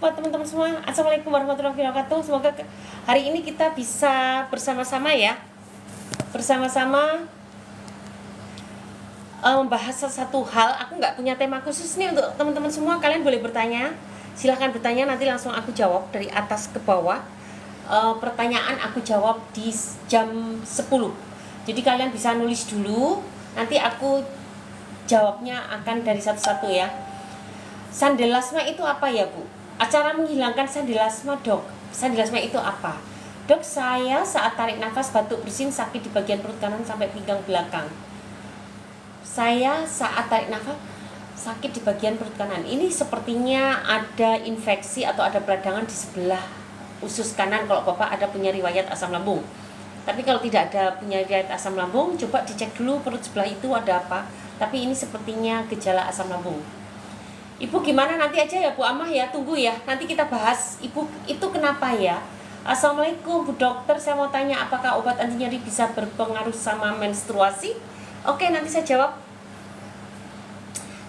buat teman-teman semua. Assalamualaikum warahmatullahi wabarakatuh. Semoga hari ini kita bisa bersama-sama ya, bersama-sama membahas satu hal. Aku nggak punya tema khusus nih untuk teman-teman semua. Kalian boleh bertanya, silahkan bertanya, nanti langsung aku jawab dari atas ke bawah. Pertanyaan aku jawab di jam 10. Jadi kalian bisa nulis dulu, nanti aku jawabnya akan dari satu-satu ya. Sandelasma itu apa ya, Bu? Acara menghilangkan sandelasma, Dok. Sandelasma itu apa? Dok, saya saat tarik nafas batuk bersin sakit di bagian perut kanan sampai pinggang belakang. Saya saat tarik nafas sakit di bagian perut kanan. Ini sepertinya ada infeksi atau ada peradangan di sebelah usus kanan kalau Bapak ada punya riwayat asam lambung. Tapi kalau tidak ada punya riwayat asam lambung, coba dicek dulu perut sebelah itu ada apa. Tapi ini sepertinya gejala asam lambung. Ibu gimana, nanti aja ya Bu Amah ya, tunggu ya, nanti kita bahas. Ibu itu kenapa ya? Assalamualaikum Bu Dokter, saya mau tanya apakah obat anti nyeri bisa berpengaruh sama menstruasi? Oke, nanti saya jawab.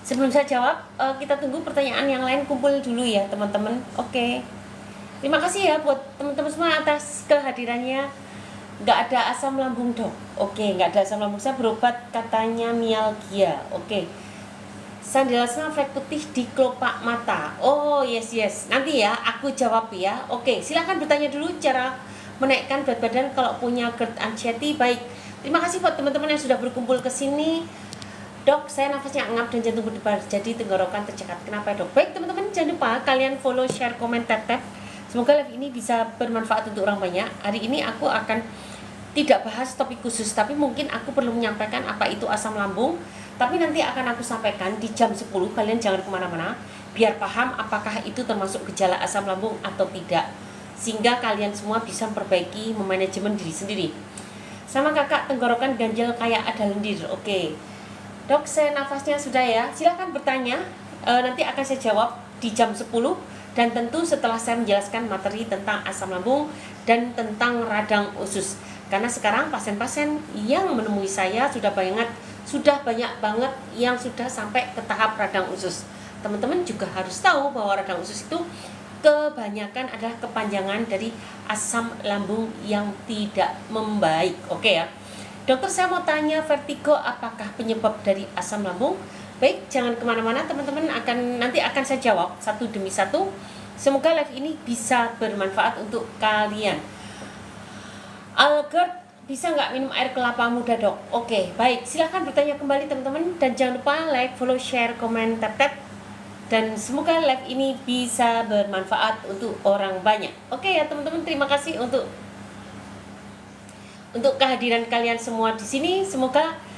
Sebelum saya jawab, kita tunggu pertanyaan yang lain kumpul dulu ya teman-teman. Oke, terima kasih ya buat teman-teman semua atas kehadirannya. Nggak ada asam lambung, Dok. Oke, nggak ada asam lambung, saya berobat katanya mialgia. Oke. Sandelasma flek putih di kelopak mata. Oh yes, nanti ya aku jawab ya. Oke, silahkan bertanya dulu cara menaikkan berat badan kalau punya GERD anxiety. Baik, terima kasih buat teman-teman yang sudah berkumpul ke sini. Dok, saya nafasnya ngap dan jantung berdebar, jadi tenggorokan tercekat. Kenapa Dok? Baik teman-teman, jangan lupa kalian follow, share, komen, tap. Semoga live ini bisa bermanfaat untuk orang banyak. Hari ini aku akan tidak bahas topik khusus, tapi mungkin aku perlu menyampaikan apa itu asam lambung. Tapi nanti akan aku sampaikan di jam 10, kalian jangan kemana-mana, biar paham apakah itu termasuk gejala asam lambung atau tidak, sehingga kalian semua bisa memperbaiki memanajemen diri sendiri. Sama kakak, tenggorokan ganjel kayak ada lendir. Oke Dok, saya nafasnya sudah ya, silahkan bertanya, nanti akan saya jawab di jam 10. Dan tentu setelah saya menjelaskan materi tentang asam lambung dan tentang radang usus. Karena sekarang pasien-pasien yang menemui saya sudah banyak banget yang sudah sampai ke tahap radang usus. Teman-teman juga harus tahu bahwa radang usus itu kebanyakan adalah kepanjangan dari asam lambung yang tidak membaik. Oke ya. Dokter, saya mau tanya vertigo apakah penyebab dari asam lambung? Baik, jangan kemana-mana teman-teman, nanti akan saya jawab satu demi satu. Semoga live ini bisa bermanfaat untuk kalian. GERD, bisa nggak minum air kelapa muda Dok? Oke, baik, silahkan bertanya kembali teman-teman. Dan jangan lupa like, follow, share, komen, tap. Dan semoga live ini bisa bermanfaat untuk orang banyak. Oke ya teman-teman, terima kasih untuk kehadiran kalian semua di sini. Semoga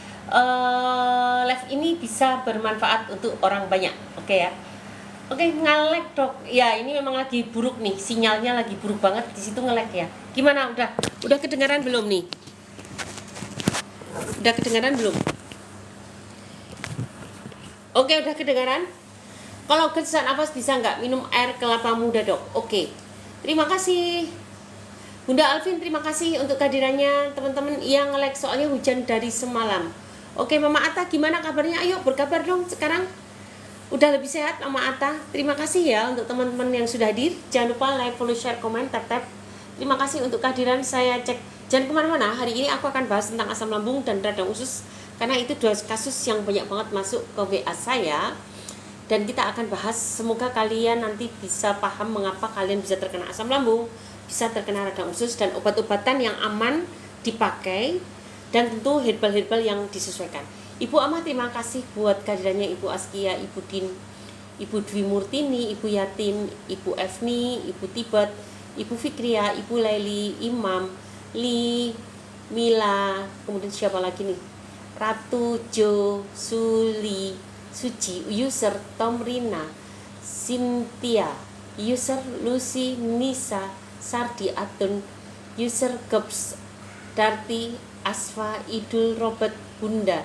live ini bisa bermanfaat untuk orang banyak. Oke ya. Oke, nge-lag Dok. Ya, ini memang lagi buruk nih, sinyalnya lagi buruk banget di situ, nge-lag ya. Gimana, udah kedengaran belum nih? Udah kedengaran belum? Oke, udah kedengaran. Kalau sesak nafas bisa nggak minum air kelapa muda Dok? Oke, terima kasih Bunda Alvin, terima kasih untuk kehadirannya. Teman-teman yang nge-lag soalnya hujan dari semalam. Oke, Mama Ata gimana kabarnya? Ayo berkabar dong sekarang. Udah lebih sehat Mama Ata. Terima kasih ya untuk teman-teman yang sudah hadir. Jangan lupa like, follow, share, komen, tap. Terima kasih untuk kehadiran. Saya cek. Jangan kemana-mana. Hari ini aku akan bahas tentang asam lambung dan radang usus, karena itu dua kasus yang banyak banget masuk ke WA saya. Dan kita akan bahas, semoga kalian nanti bisa paham mengapa kalian bisa terkena asam lambung, bisa terkena radang usus, dan obat-obatan yang aman dipakai, dan tentu herbal-herbal yang disesuaikan. Ibu Amah, terima kasih buat kehadirannya Ibu Askia, Ibu Din, Ibu Dwi Murtini, Ibu Yatin, Ibu Efni, Ibu Tibet, Ibu Fikria, Ibu Laili, Imam, Li, Mila, kemudian siapa lagi nih? Ratu, Jo, Suli, Suci, user Tom Rina, Cynthia, user Lucy, Nisa, Sardi Atun, user Gebs, Darti, Asfa, Idul, Robert, Bunda,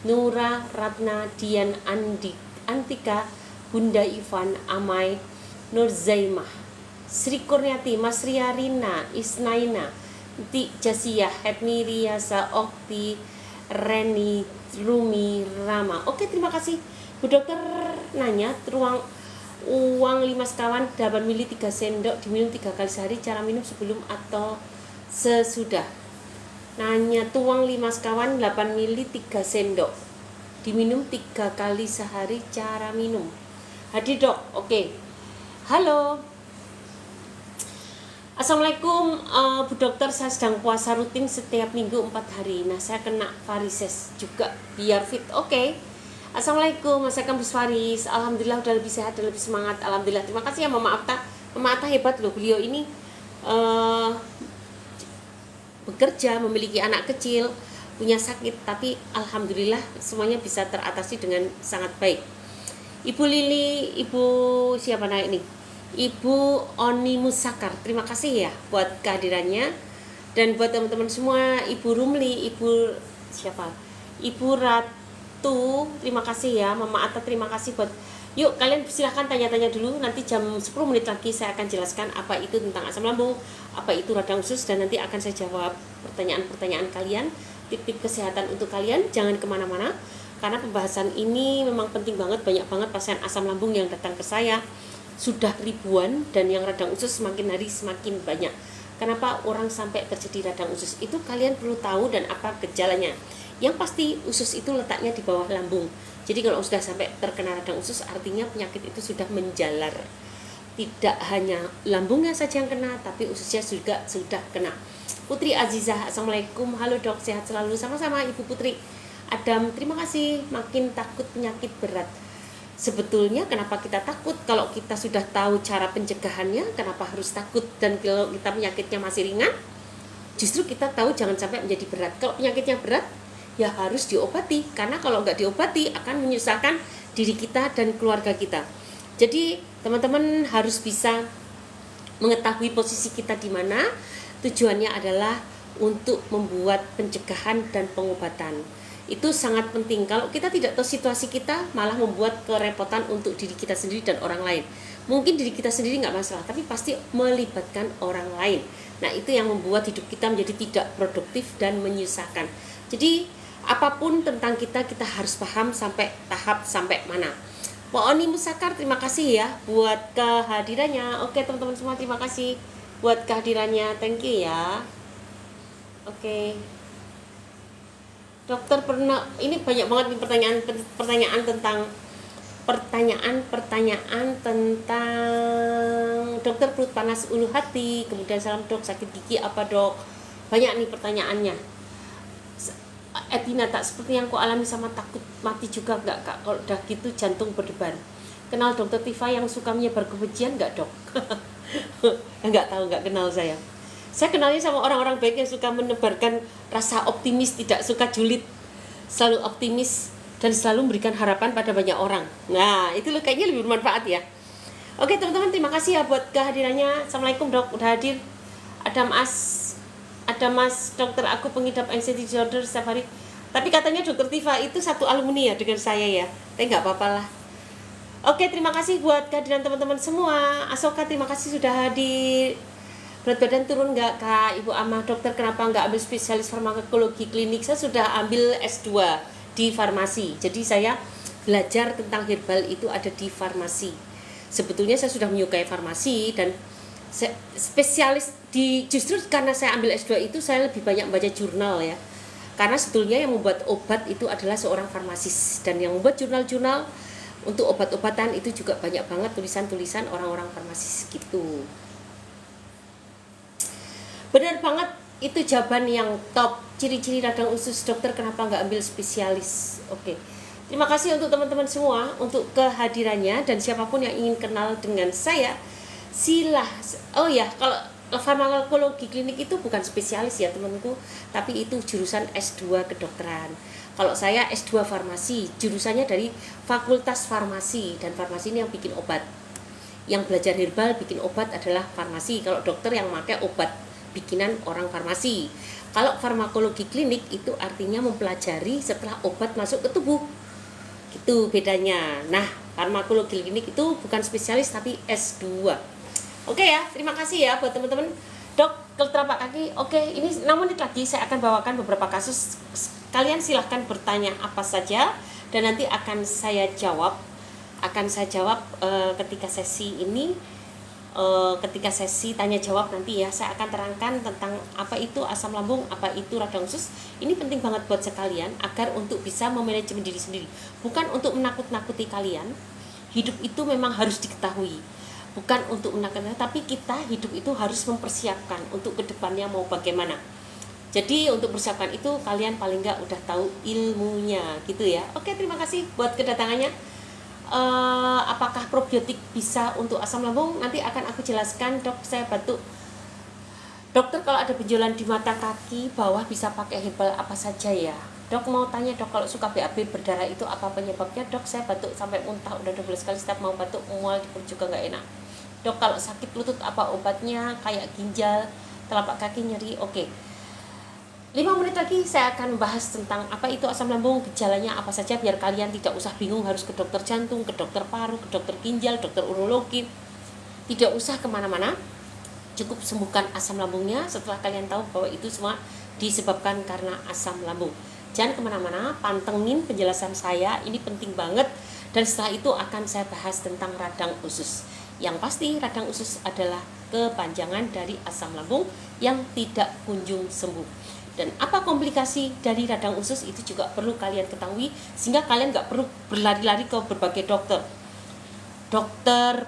Nura, Ratna, Dian, Antika, Bunda Ivan, Amai, Nurzaimah, Sri Kurniati, Mas Ria Rina, Isnaina, Ti Jasiyah, Hetni Riasa, Okti, Reni, Rumi, Rama. Oke, terima kasih. Bu Dokter nanya, Uang 5 sekawan 8 ml 3 sendok diminum 3 kali sehari. Cara minum sebelum atau sesudah. Nanya tuang 5 sekawan 8 ml 3 sendok diminum 3 kali sehari. Cara minum. Hadir dok. Oke. Halo. Assalamualaikum Bu Dokter, saya sedang puasa rutin setiap minggu 4 hari. Nah, saya kena varises juga biar fit. Oke. Assalamualaikum, Assalamualaikum Bu Faris. Alhamdulillah udah lebih sehat dan lebih semangat. Alhamdulillah. Terima kasih ya Mama Atta. Mama Atta hebat loh, beliau ini bekerja, memiliki anak kecil, punya sakit, tapi alhamdulillah semuanya bisa teratasi dengan sangat baik. Ibu Lili, Ibu siapa nama ini? Ibu Oni Musakar, terima kasih ya buat kehadirannya. Dan buat teman-teman semua, Ibu Rumli, Ibu siapa? Ibu Ratu, terima kasih ya. Mama Atta, terima kasih buat. Yuk kalian silahkan tanya-tanya dulu. Nanti jam 10 menit lagi saya akan jelaskan apa itu tentang asam lambung, apa itu radang usus, dan nanti akan saya jawab pertanyaan-pertanyaan kalian, tip-tip kesehatan untuk kalian. Jangan kemana-mana, karena pembahasan ini memang penting banget. Banyak banget pasien asam lambung yang datang ke saya, sudah ribuan, dan yang radang usus semakin hari semakin banyak. Kenapa orang sampai terjadi radang usus? Itu kalian perlu tahu dan apa gejalanya. Yang pasti usus itu letaknya di bawah lambung. Jadi kalau sudah sampai terkena radang usus, artinya penyakit itu sudah menjalar. Tidak hanya lambungnya saja yang kena, tapi ususnya juga sudah kena. Putri Azizah, Assalamualaikum. Halo dok, sehat selalu. Sama-sama Ibu Putri. Adam, terima kasih. Makin takut penyakit berat. Sebetulnya kenapa kita takut? Kalau kita sudah tahu cara pencegahannya, kenapa harus takut? Dan kalau kita penyakitnya masih ringan, justru kita tahu jangan sampai menjadi berat. Kalau penyakitnya berat, ya harus diobati, karena kalau nggak diobati akan menyusahkan diri kita dan keluarga kita. Jadi teman-teman harus bisa mengetahui posisi kita di mana. Tujuannya adalah untuk membuat pencegahan dan pengobatan. Itu sangat penting. Kalau kita tidak tahu situasi kita, malah membuat kerepotan untuk diri kita sendiri dan orang lain. Mungkin diri kita sendiri nggak masalah, tapi pasti melibatkan orang lain. Nah, itu yang membuat hidup kita menjadi tidak produktif dan menyusahkan. Jadi apapun tentang kita harus paham sampai tahap sampai mana. Pak Oni Musakar, terima kasih ya buat kehadirannya. Oke teman-teman semua, terima kasih buat kehadirannya. Thank you ya. Oke. Dokter pernah, ini banyak banget nih pertanyaan tentang dokter perut panas ulu hati, kemudian salam dok, sakit gigi apa dok? Banyak nih pertanyaannya. Etina, tak seperti yang kau alami sama takut mati juga enggak kak? Kalau udah gitu jantung berdebar. Kenal dokter Tifa yang suka menyebar kebencian enggak dok? Enggak tahu, enggak kenal saya. Saya kenalnya sama orang-orang baik yang suka menebarkan rasa optimis, tidak suka julid, selalu optimis dan selalu memberikan harapan pada banyak orang. Nah itu kayaknya lebih bermanfaat ya. Oke teman-teman, terima kasih ya buat kehadirannya. Assalamualaikum dok, udah hadir. Ada mas dokter, aku pengidap anxiety disorder setiap hari. Tapi katanya dokter Tifa itu satu alumni ya dengan saya ya. Tapi nggak apa-apa lah. Oke, terima kasih buat kehadiran teman-teman semua. Asoka, terima kasih sudah hadir. Berat badan turun nggak kak? Ibu Amah, dokter kenapa nggak ambil spesialis farmakologi klinik? Saya sudah ambil S2 di farmasi. Jadi saya belajar tentang herbal itu ada di farmasi. Sebetulnya saya sudah menyukai farmasi dan spesialis justru karena saya ambil S2 itu saya lebih banyak baca jurnal ya. Karena sebetulnya yang membuat obat itu adalah seorang farmasis, dan yang membuat jurnal-jurnal untuk obat-obatan itu juga banyak banget tulisan-tulisan orang-orang farmasis gitu. Benar banget, itu jawaban yang top. Ciri-ciri radang usus dokter kenapa nggak ambil spesialis? Oke. Terima kasih untuk teman-teman semua untuk kehadirannya, dan siapapun yang ingin kenal dengan saya oh ya, kalau farmakologi klinik itu bukan spesialis ya temanku, tapi itu jurusan S2 kedokteran. Kalau saya S2 farmasi, jurusannya dari Fakultas Farmasi, dan farmasi ini yang bikin obat. Yang belajar herbal bikin obat adalah farmasi. Kalau dokter yang pakai obat bikinan orang farmasi. Kalau farmakologi klinik itu artinya mempelajari setelah obat masuk ke tubuh. Gitu bedanya. Nah, farmakologi klinik itu bukan spesialis tapi S2. Oke ya, terima kasih ya buat teman-teman. Dok, kalau telapak kaki, oke, ini 6 menit lagi saya akan bawakan beberapa kasus. Kalian silahkan bertanya apa saja dan nanti akan saya jawab akan saya jawab ketika sesi ini. Ketika sesi tanya jawab nanti ya, saya akan terangkan tentang apa itu asam lambung, apa itu radang usus. Ini penting banget buat sekalian agar untuk bisa memanajemen diri sendiri, bukan untuk menakut-nakuti kalian. Hidup itu memang harus diketahui, bukan untuk menakut-nakuti, tapi kita hidup itu harus mempersiapkan untuk kedepannya mau bagaimana. Jadi untuk persiapan itu kalian paling nggak udah tahu ilmunya gitu ya. Oke, terima kasih buat kedatangannya. Apakah probiotik bisa untuk asam lambung? Nanti akan aku jelaskan. Dok, saya batuk. Dokter, kalau ada benjolan di mata kaki bawah bisa pakai herbal apa saja ya? Dok, mau tanya dok, kalau suka BAB berdarah itu apa penyebabnya? Dok, saya batuk sampai muntah udah 12 kali, setiap mau batuk mual di perut juga nggak enak. Dok, kalau sakit lutut apa obatnya? Kayak ginjal, telapak kaki nyeri. Oke, 5 menit lagi saya akan bahas tentang apa itu asam lambung, gejalanya apa saja, biar kalian tidak usah bingung harus ke dokter jantung, ke dokter paru, ke dokter ginjal, dokter urologi. Tidak usah kemana-mana, cukup sembuhkan asam lambungnya setelah kalian tahu bahwa itu semua disebabkan karena asam lambung. Jangan kemana-mana, pantengin penjelasan saya, ini penting banget. Dan setelah itu akan saya bahas tentang radang usus. Yang pasti radang usus adalah kepanjangan dari asam lambung yang tidak kunjung sembuh. Dan apa komplikasi dari radang usus itu juga perlu kalian ketahui, sehingga kalian nggak perlu berlari-lari ke berbagai dokter. Dokter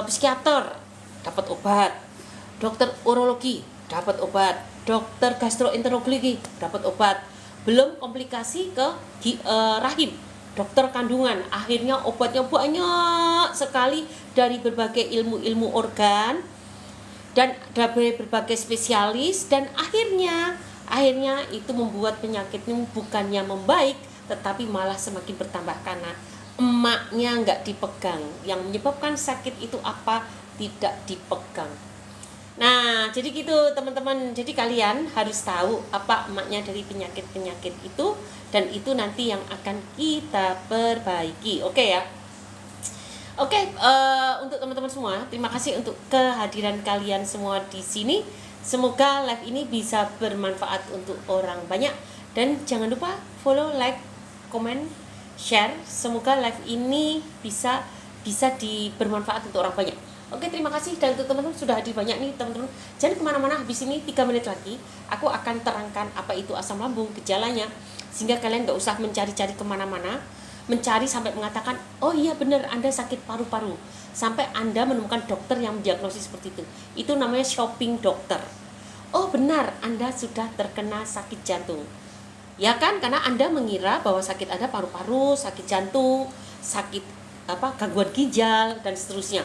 psikiater dapat obat, dokter urologi dapat obat, dokter gastroenterologi dapat obat. Belum komplikasi ke rahim, dokter kandungan, akhirnya obatnya banyak sekali dari berbagai ilmu-ilmu organ dan dari berbagai spesialis, dan akhirnya itu membuat penyakitnya bukannya membaik tetapi malah semakin bertambah karena emaknya nggak dipegang. Yang menyebabkan sakit itu apa? Tidak dipegang. Nah, jadi gitu teman-teman. Jadi kalian harus tahu apa emaknya dari penyakit-penyakit itu, dan itu nanti yang akan kita perbaiki. Oke ya. Oke, untuk teman-teman semua, terima kasih untuk kehadiran kalian semua di sini. Semoga live ini bisa bermanfaat untuk orang banyak, dan jangan lupa follow, like, komen, share. Semoga live ini bisa bermanfaat untuk orang banyak. Oke, terima kasih. Dan untuk teman-teman sudah hadir banyak nih teman-teman. Jangan kemana-mana, habis ini 3 menit lagi aku akan terangkan apa itu asam lambung, gejalanya, sehingga kalian nggak usah mencari-cari kemana-mana, mencari sampai mengatakan, oh iya benar Anda sakit paru-paru, sampai Anda menemukan dokter yang mendiagnosis seperti itu. Itu namanya shopping dokter. Oh benar, Anda sudah terkena sakit jantung. Ya kan, karena Anda mengira bahwa sakit Anda paru-paru, sakit jantung, sakit gangguan ginjal dan seterusnya.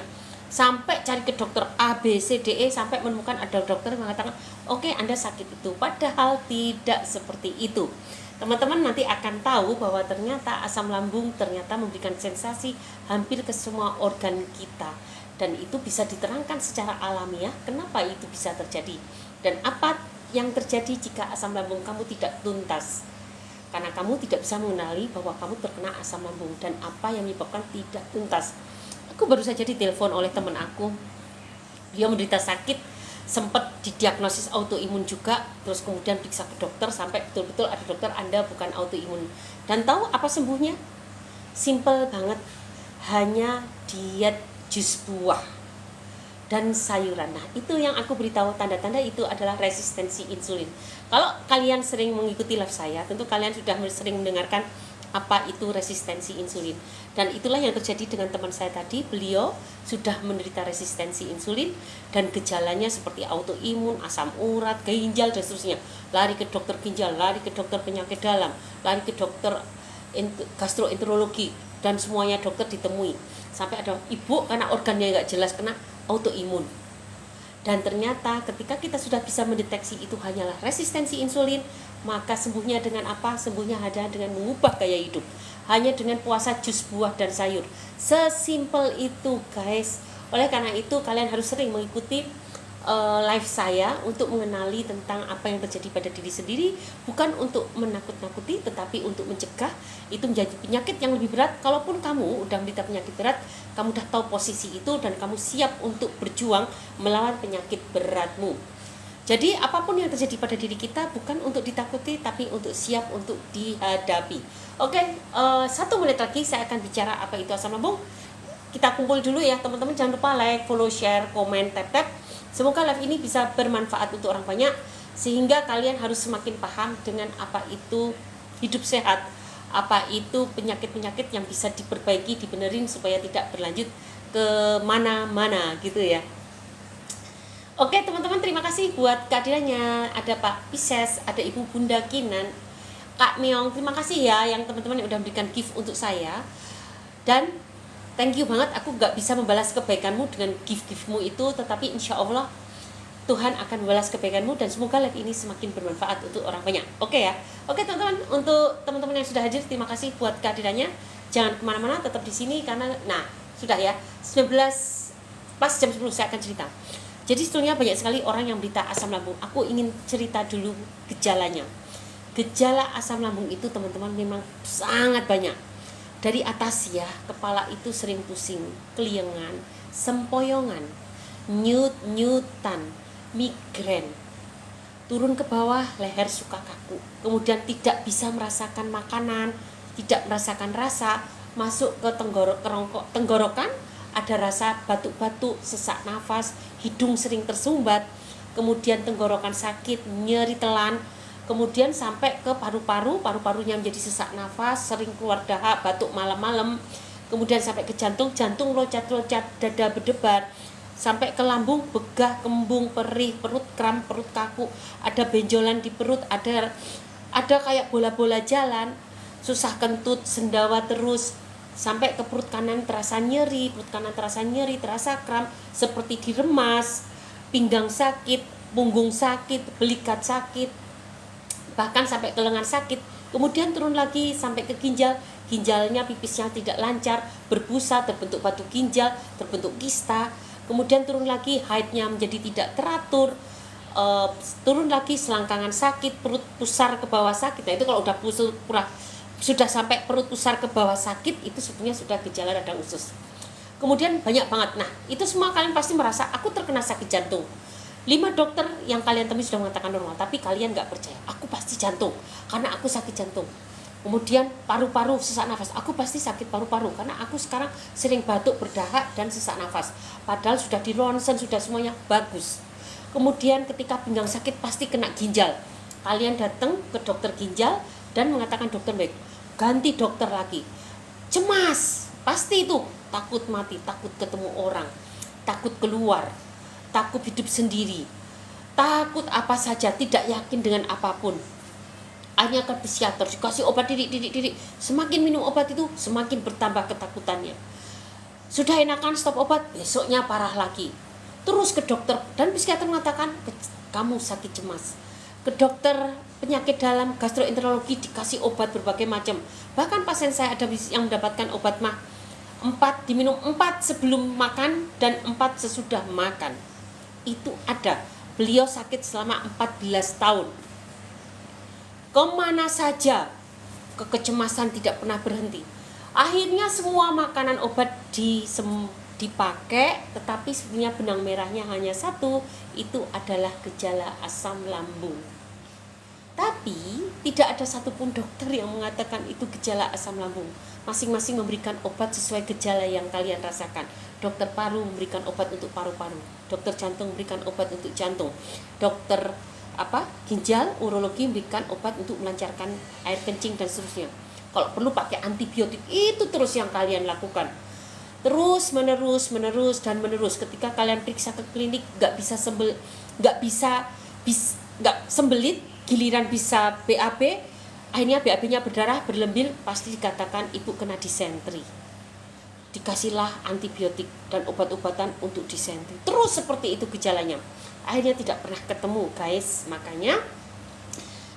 Sampai cari ke dokter A, B, C, D, E, sampai menemukan ada dokter yang mengatakan, oke, Anda sakit itu. Padahal tidak seperti itu. Teman-teman nanti akan tahu bahwa ternyata asam lambung ternyata memberikan sensasi hampir ke semua organ kita, dan itu bisa diterangkan secara alamiah kenapa itu bisa terjadi dan apa yang terjadi jika asam lambung kamu tidak tuntas, karena kamu tidak bisa mengenali bahwa kamu terkena asam lambung dan apa yang menyebabkan tidak tuntas. Aku baru saja ditelepon oleh teman aku, dia menderita sakit, sempat didiagnosis autoimun juga, terus kemudian periksa ke dokter sampai betul-betul ada dokter, Anda bukan autoimun. Dan tahu apa sembuhnya? Simple banget, hanya diet jus buah dan sayuran. Nah, itu yang aku beritahu, tanda-tanda itu adalah resistensi insulin. Kalau kalian sering mengikuti live saya, tentu kalian sudah sering mendengarkan apa itu resistensi insulin. Dan itulah yang terjadi dengan teman saya tadi. Beliau sudah menderita resistensi insulin dan gejalanya seperti autoimun, asam urat, ginjal dan seterusnya. Lari ke dokter ginjal, lari ke dokter penyakit dalam, lari ke dokter gastroenterologi, dan semuanya dokter ditemui. Sampai ada ibu karena organnya nggak jelas kena autoimun. Dan ternyata ketika kita sudah bisa mendeteksi itu hanyalah resistensi insulin, maka sembuhnya dengan apa? Sembuhnya ada dengan mengubah gaya hidup, hanya dengan puasa jus buah dan sayur. Sesimpel itu guys. Oleh karena itu kalian harus sering mengikuti live saya untuk mengenali tentang apa yang terjadi pada diri sendiri, bukan untuk menakut-nakuti tetapi untuk mencegah itu menjadi penyakit yang lebih berat. Kalaupun kamu udah menderita penyakit berat, kamu udah tahu posisi itu dan kamu siap untuk berjuang melawan penyakit beratmu. Jadi apapun yang terjadi pada diri kita bukan untuk ditakuti tapi untuk siap untuk dihadapi. Oke, 1 menit lagi saya akan bicara apa itu asam lambung. kita kumpul dulu ya teman-teman. Jangan lupa like, follow, share, komen, tap. Semoga live ini bisa bermanfaat untuk orang banyak, sehingga kalian harus semakin paham dengan apa itu hidup sehat, apa itu penyakit-penyakit yang bisa diperbaiki, dibenerin supaya tidak berlanjut ke mana-mana gitu ya. Oke teman-teman, terima kasih buat kehadirannya. Ada Pak Pisces, ada Ibu Bunda Kinan, Kak Meong, terima kasih ya yang teman-teman yang udah memberikan gift untuk saya. Dan thank you banget, aku gak bisa membalas kebaikanmu dengan gift-giftmu itu, tetapi insya Allah Tuhan akan membalas kebaikanmu, dan semoga live ini semakin bermanfaat untuk orang banyak. Oke ya. Oke teman-teman, untuk teman-teman yang sudah hadir, terima kasih buat kehadirannya. Jangan kemana-mana, tetap di sini karena sudah ya 19 pas jam 10 saya akan cerita. Jadi sebetulnya banyak sekali orang yang berita asam lambung. Aku ingin cerita dulu gejalanya. Gejala asam lambung itu teman-teman memang sangat banyak. Dari atas ya, kepala itu sering pusing, keliengan, sempoyongan, nyut-nyutan, migren. Turun ke bawah, leher suka kaku. Kemudian tidak bisa merasakan makanan, tidak merasakan rasa, masuk ke tenggorokan, ada rasa batuk-batuk, sesak nafas, hidung sering tersumbat, kemudian tenggorokan sakit, nyeri telan, kemudian sampai ke paru-parunya menjadi sesak nafas, sering keluar dahak, batuk malam-malam, kemudian sampai ke jantung loncat-loncat, dada berdebar, sampai ke lambung, begah, kembung, perih, perut kram, perut kaku, ada benjolan di perut, ada kayak bola-bola jalan, susah kentut, sendawa terus, sampai ke perut kanan terasa nyeri, terasa kram, seperti diremas, pinggang sakit, punggung sakit, belikat sakit, bahkan sampai ke lengan sakit. Kemudian turun lagi sampai ke ginjalnya, pipisnya tidak lancar, berbusa, terbentuk batu ginjal, terbentuk kista. Kemudian turun lagi, haidnya menjadi tidak teratur, turun lagi selangkangan sakit, perut pusar ke bawah sakit. Nah itu kalau udah sudah sampai perut pusar ke bawah sakit, itu sebetulnya sudah gejala radang usus. Kemudian banyak banget. Nah itu semua kalian pasti merasa, aku terkena sakit jantung. 5 dokter yang kalian temui sudah mengatakan normal, tapi kalian gak percaya, aku pasti jantung karena aku sakit jantung. Kemudian paru-paru, sesak nafas, aku pasti sakit paru-paru karena aku sekarang sering batuk, berdahak, dan sesak nafas. Padahal sudah di ronsen, sudah semuanya bagus. Kemudian ketika pinggang sakit pasti kena ginjal. Kalian datang ke dokter ginjal dan mengatakan dokter baik, ganti dokter lagi. Cemas, pasti itu, takut mati, takut ketemu orang, takut keluar, takut hidup sendiri, takut apa saja, tidak yakin dengan apapun. Hanya ke psikiater, dikasih obat diri. Semakin minum obat itu semakin bertambah ketakutannya. Sudah enakan stop obat, besoknya parah lagi. Terus ke dokter, dan psikiater mengatakan kamu sakit cemas. Ke dokter penyakit dalam, gastroenterologi, dikasih obat berbagai macam. Bahkan pasien saya ada yang mendapatkan obat mah 4 diminum 4 sebelum makan dan 4 sesudah makan. Itu ada. Beliau sakit selama 14 tahun. Kemana saja, kecemasan tidak pernah berhenti. Akhirnya semua makanan obat dipakai, tetapi sebenarnya benang merahnya hanya satu, itu adalah gejala asam lambung. Tapi tidak ada satupun dokter yang mengatakan itu gejala asam lambung. Masing-masing memberikan obat sesuai gejala yang kalian rasakan. Dokter paru memberikan obat untuk paru-paru, dokter jantung memberikan obat untuk jantung, dokter ginjal, urologi memberikan obat untuk melancarkan air kencing dan seterusnya. Kalau perlu pakai antibiotik, itu terus yang kalian lakukan. Terus menerus. Ketika kalian periksa ke klinik nggak sembelit, giliran bisa BAB, akhirnya BAB-nya berdarah, berlembil, pasti dikatakan ibu kena disentri. Dikasihlah antibiotik dan obat-obatan untuk disentri. Terus seperti itu gejalanya. Akhirnya tidak pernah ketemu, guys. Makanya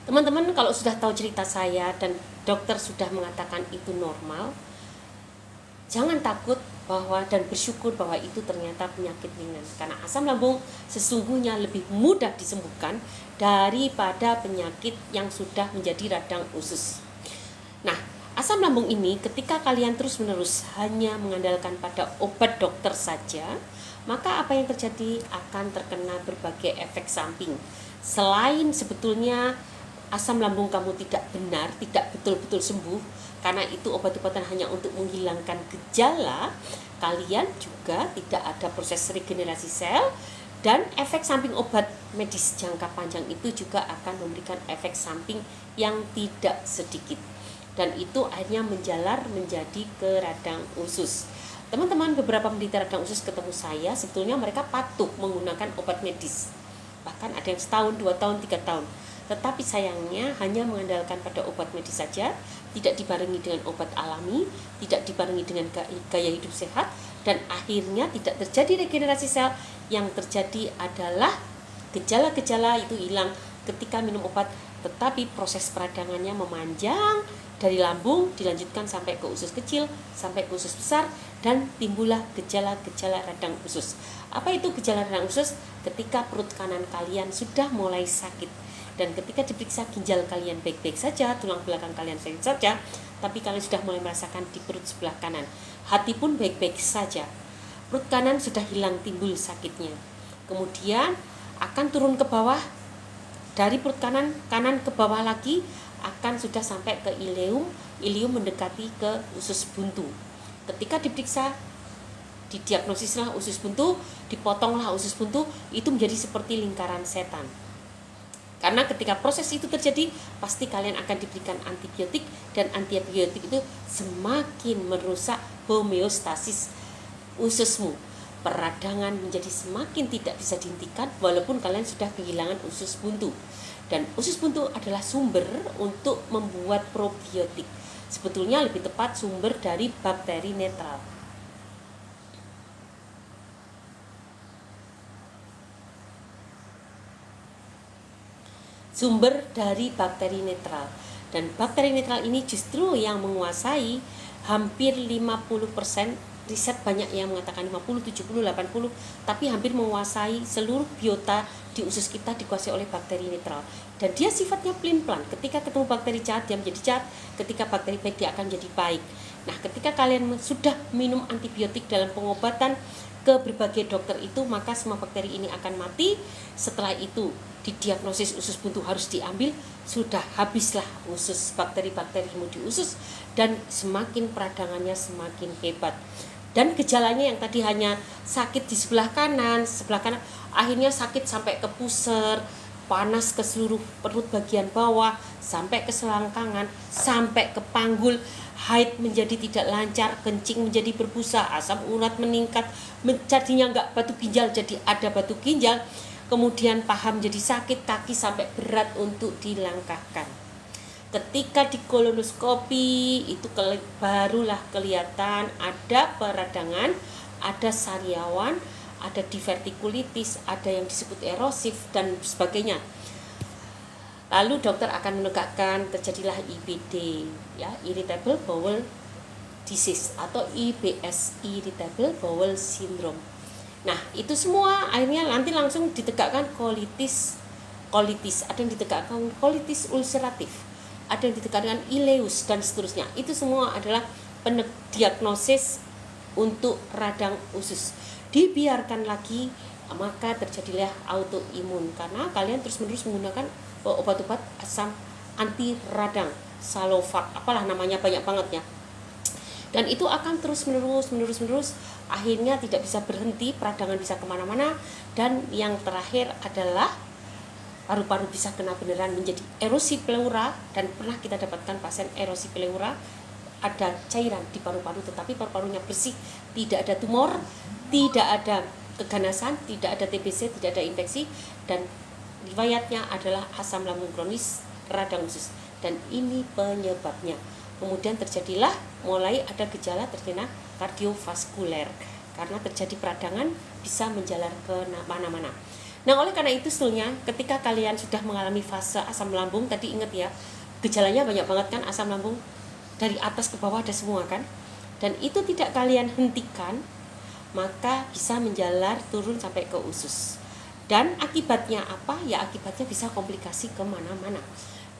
teman-teman kalau sudah tahu cerita saya dan dokter sudah mengatakan itu normal, jangan takut dan bersyukur bahwa itu ternyata penyakit ringan. Karena asam lambung sesungguhnya lebih mudah disembuhkan daripada penyakit yang sudah menjadi radang usus. Nah, asam lambung ini ketika kalian terus-menerus hanya mengandalkan pada obat dokter saja, maka apa yang terjadi akan terkena berbagai efek samping. Selain sebetulnya asam lambung kamu tidak benar, tidak betul-betul sembuh, karena itu obat-obatan hanya untuk menghilangkan gejala, kalian juga tidak ada proses regenerasi sel, dan efek samping obat medis jangka panjang itu juga akan memberikan efek samping yang tidak sedikit, dan itu akhirnya menjalar menjadi ke radang usus. Teman-teman, beberapa penderita radang usus ketemu saya, sebetulnya mereka patuh menggunakan obat medis, bahkan ada yang setahun, 2 tahun, 3 tahun, tetapi sayangnya hanya mengandalkan pada obat medis saja, tidak dibarengi dengan obat alami, tidak dibarengi dengan gaya hidup sehat, dan akhirnya tidak terjadi regenerasi sel. Yang terjadi adalah gejala-gejala itu hilang ketika minum obat, tetapi proses peradangannya memanjang dari lambung dilanjutkan sampai ke usus kecil, sampai ke usus besar, dan timbullah gejala-gejala radang usus. Apa itu gejala radang usus? Ketika perut kanan kalian sudah mulai sakit, dan ketika diperiksa ginjal kalian baik-baik saja, tulang belakang kalian sehat saja, tapi kalian sudah mulai merasakan di perut sebelah kanan. Hati pun baik-baik saja, perut kanan sudah hilang timbul sakitnya, kemudian akan turun ke bawah, dari perut kanan ke bawah lagi akan sudah sampai ke ileum mendekati ke usus buntu. Ketika diperiksa, didiagnosislah usus buntu, dipotonglah usus buntu, itu menjadi seperti lingkaran setan. Karena ketika proses itu terjadi, pasti kalian akan diberikan antibiotik, dan antibiotik itu semakin merusak homeostasis ususmu. Peradangan menjadi semakin tidak bisa dihentikan walaupun kalian sudah kehilangan usus buntu. Dan usus buntu adalah sumber untuk membuat probiotik. Sebetulnya lebih tepat sumber dari bakteri netral. Sumber dari bakteri netral. Dan bakteri netral ini justru yang menguasai hampir 50%, riset banyak yang mengatakan 50, 70, 80, tapi hampir menguasai seluruh biota di usus kita dikuasai oleh bakteri netral. Dan dia sifatnya pelin-pelan. Ketika ketemu bakteri jahat, dia menjadi jahat. Ketika bakteri baik, dia akan jadi baik. Nah, ketika kalian sudah minum antibiotik dalam pengobatan ke berbagai dokter itu, maka semua bakteri ini akan mati. Setelah itu didiagnosis usus buntu harus diambil, sudah habislah usus bakteri-bakterimu di usus, dan semakin peradangannya semakin hebat. Dan gejalanya yang tadi hanya sakit di sebelah kanan, akhirnya sakit sampai ke pusar, panas ke seluruh perut bagian bawah, sampai ke selangkangan, sampai ke panggul, haid menjadi tidak lancar, kencing menjadi berbusa, asam urat meningkat, jadinya enggak batu ginjal jadi ada batu ginjal, kemudian paha menjadi sakit, kaki sampai berat untuk dilangkahkan. Ketika di kolonoskopi itu barulah kelihatan ada peradangan, ada sariawan, ada divertikulitis, ada yang disebut erosif dan sebagainya. Lalu dokter akan menegakkan terjadilah IBD, ya, irritable bowel disease, atau IBS, irritable bowel syndrome. Nah, itu semua akhirnya nanti langsung ditegakkan kolitis, ada yang ditegakkan kolitis ulceratif, ada yang ditegakkan ileus, dan seterusnya. Itu semua adalah diagnosis untuk radang usus. Dibiarkan lagi, maka terjadilah autoimun, karena kalian terus-menerus menggunakan obat-obat asam anti radang, Salovac, apalah namanya, banyak banget ya. Dan itu akan terus-menerus, akhirnya tidak bisa berhenti, peradangan bisa kemana-mana, dan yang terakhir adalah paru-paru bisa kena beneran, menjadi erosi pleura. Dan pernah kita dapatkan pasien erosi pleura, ada cairan di paru-paru, tetapi paru-parunya bersih, tidak ada tumor, tidak ada keganasan, tidak ada TBC, tidak ada infeksi, dan riwayatnya adalah asam lambung kronis, radang usus, dan ini penyebabnya. Kemudian terjadilah mulai ada gejala terkena kardiovaskuler, karena terjadi peradangan bisa menjalar ke mana-mana. Nah, oleh karena itu sebetulnya ketika kalian sudah mengalami fase asam lambung, tadi ingat ya, gejalanya banyak banget kan, asam lambung dari atas ke bawah ada semua kan, dan itu tidak kalian hentikan, maka bisa menjalar turun sampai ke usus. Dan akibatnya apa? Ya akibatnya bisa komplikasi kemana-mana.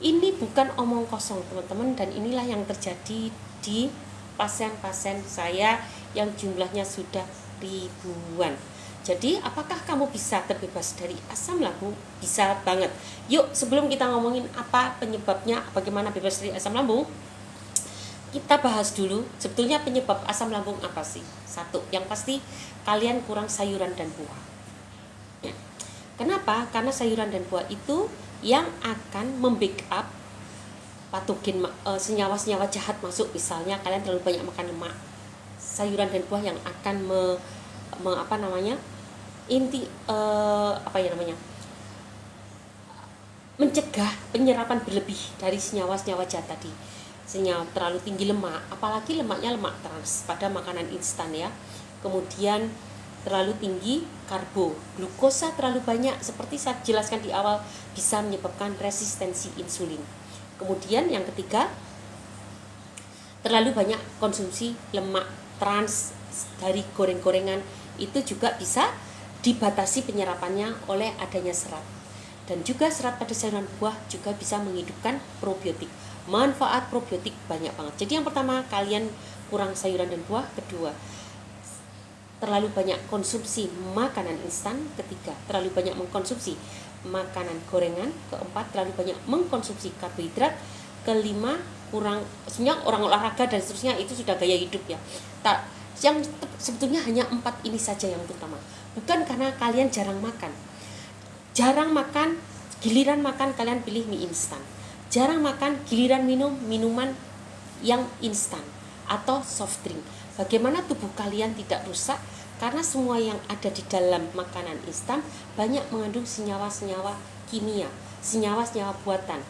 Ini bukan omong kosong teman-teman, dan inilah yang terjadi di pasien-pasien saya yang jumlahnya sudah ribuan. Jadi apakah kamu bisa terbebas dari asam lambung? Bisa banget. Yuk, sebelum kita ngomongin apa penyebabnya, bagaimana bebas dari asam lambung, kita bahas dulu sebetulnya penyebab asam lambung apa sih. Satu, yang pasti kalian kurang sayuran dan buah. Kenapa? Karena sayuran dan buah itu yang akan membackup patogen, senyawa-senyawa jahat masuk. Misalnya kalian terlalu banyak makan lemak, sayuran dan buah yang akan mencegah penyerapan berlebih dari senyawa-senyawa jahat tadi. Senyawa terlalu tinggi lemak, apalagi lemaknya lemak trans pada makanan instan ya. Kemudian terlalu tinggi karbo, glukosa terlalu banyak seperti saya jelaskan di awal bisa menyebabkan resistensi insulin. Kemudian yang ketiga, terlalu banyak konsumsi lemak trans dari goreng-gorengan, itu juga bisa dibatasi penyerapannya oleh adanya serat. Dan juga serat pada sayuran buah juga bisa menghidupkan probiotik. Manfaat probiotik banyak banget. Jadi yang pertama, kalian kurang sayuran dan buah. Kedua, terlalu banyak konsumsi makanan instan. Ketiga, terlalu banyak mengkonsumsi makanan gorengan. Keempat, terlalu banyak mengkonsumsi karbohidrat. Kelima, kurang, sebenarnya orang olahraga dan seterusnya itu sudah gaya hidup ya. Yang sebetulnya hanya 4 ini saja yang utama. Bukan karena kalian jarang makan. Jarang makan, giliran makan kalian pilih mie instan. Jarang makan, giliran minum minuman yang instan atau soft drink. Bagaimana tubuh kalian tidak rusak? Karena semua yang ada di dalam makanan instan banyak mengandung senyawa-senyawa kimia, senyawa-senyawa buatan.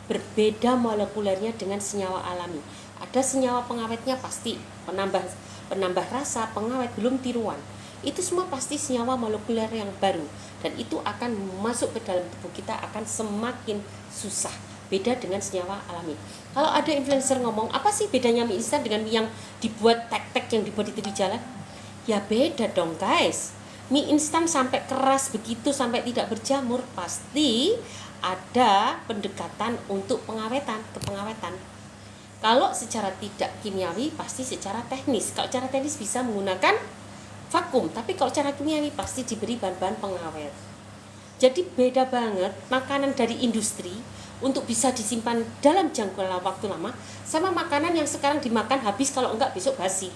Berbeda molekulernya dengan senyawa alami. Ada senyawa pengawetnya pasti, penambah rasa, pengawet, belum tiruan. Itu semua pasti senyawa molekuler yang baru, dan itu akan masuk ke dalam tubuh kita akan semakin susah. Beda dengan senyawa alami. Kalau ada influencer ngomong, apa sih bedanya mie instan dengan mie yang dibuat tek-tek yang dibuat di tepi jalan? Ya beda dong guys. Mie instan sampai keras begitu, sampai tidak berjamur, pasti ada pendekatan untuk pengawetan, kepengawetan. Kalau secara tidak kimiawi pasti secara teknis. Kalau secara teknis bisa menggunakan vakum, tapi kalau secara kimiawi pasti diberi bahan-bahan pengawet. Jadi beda banget makanan dari industri untuk bisa disimpan dalam jangka waktu lama sama makanan yang sekarang dimakan habis, kalau enggak besok basi.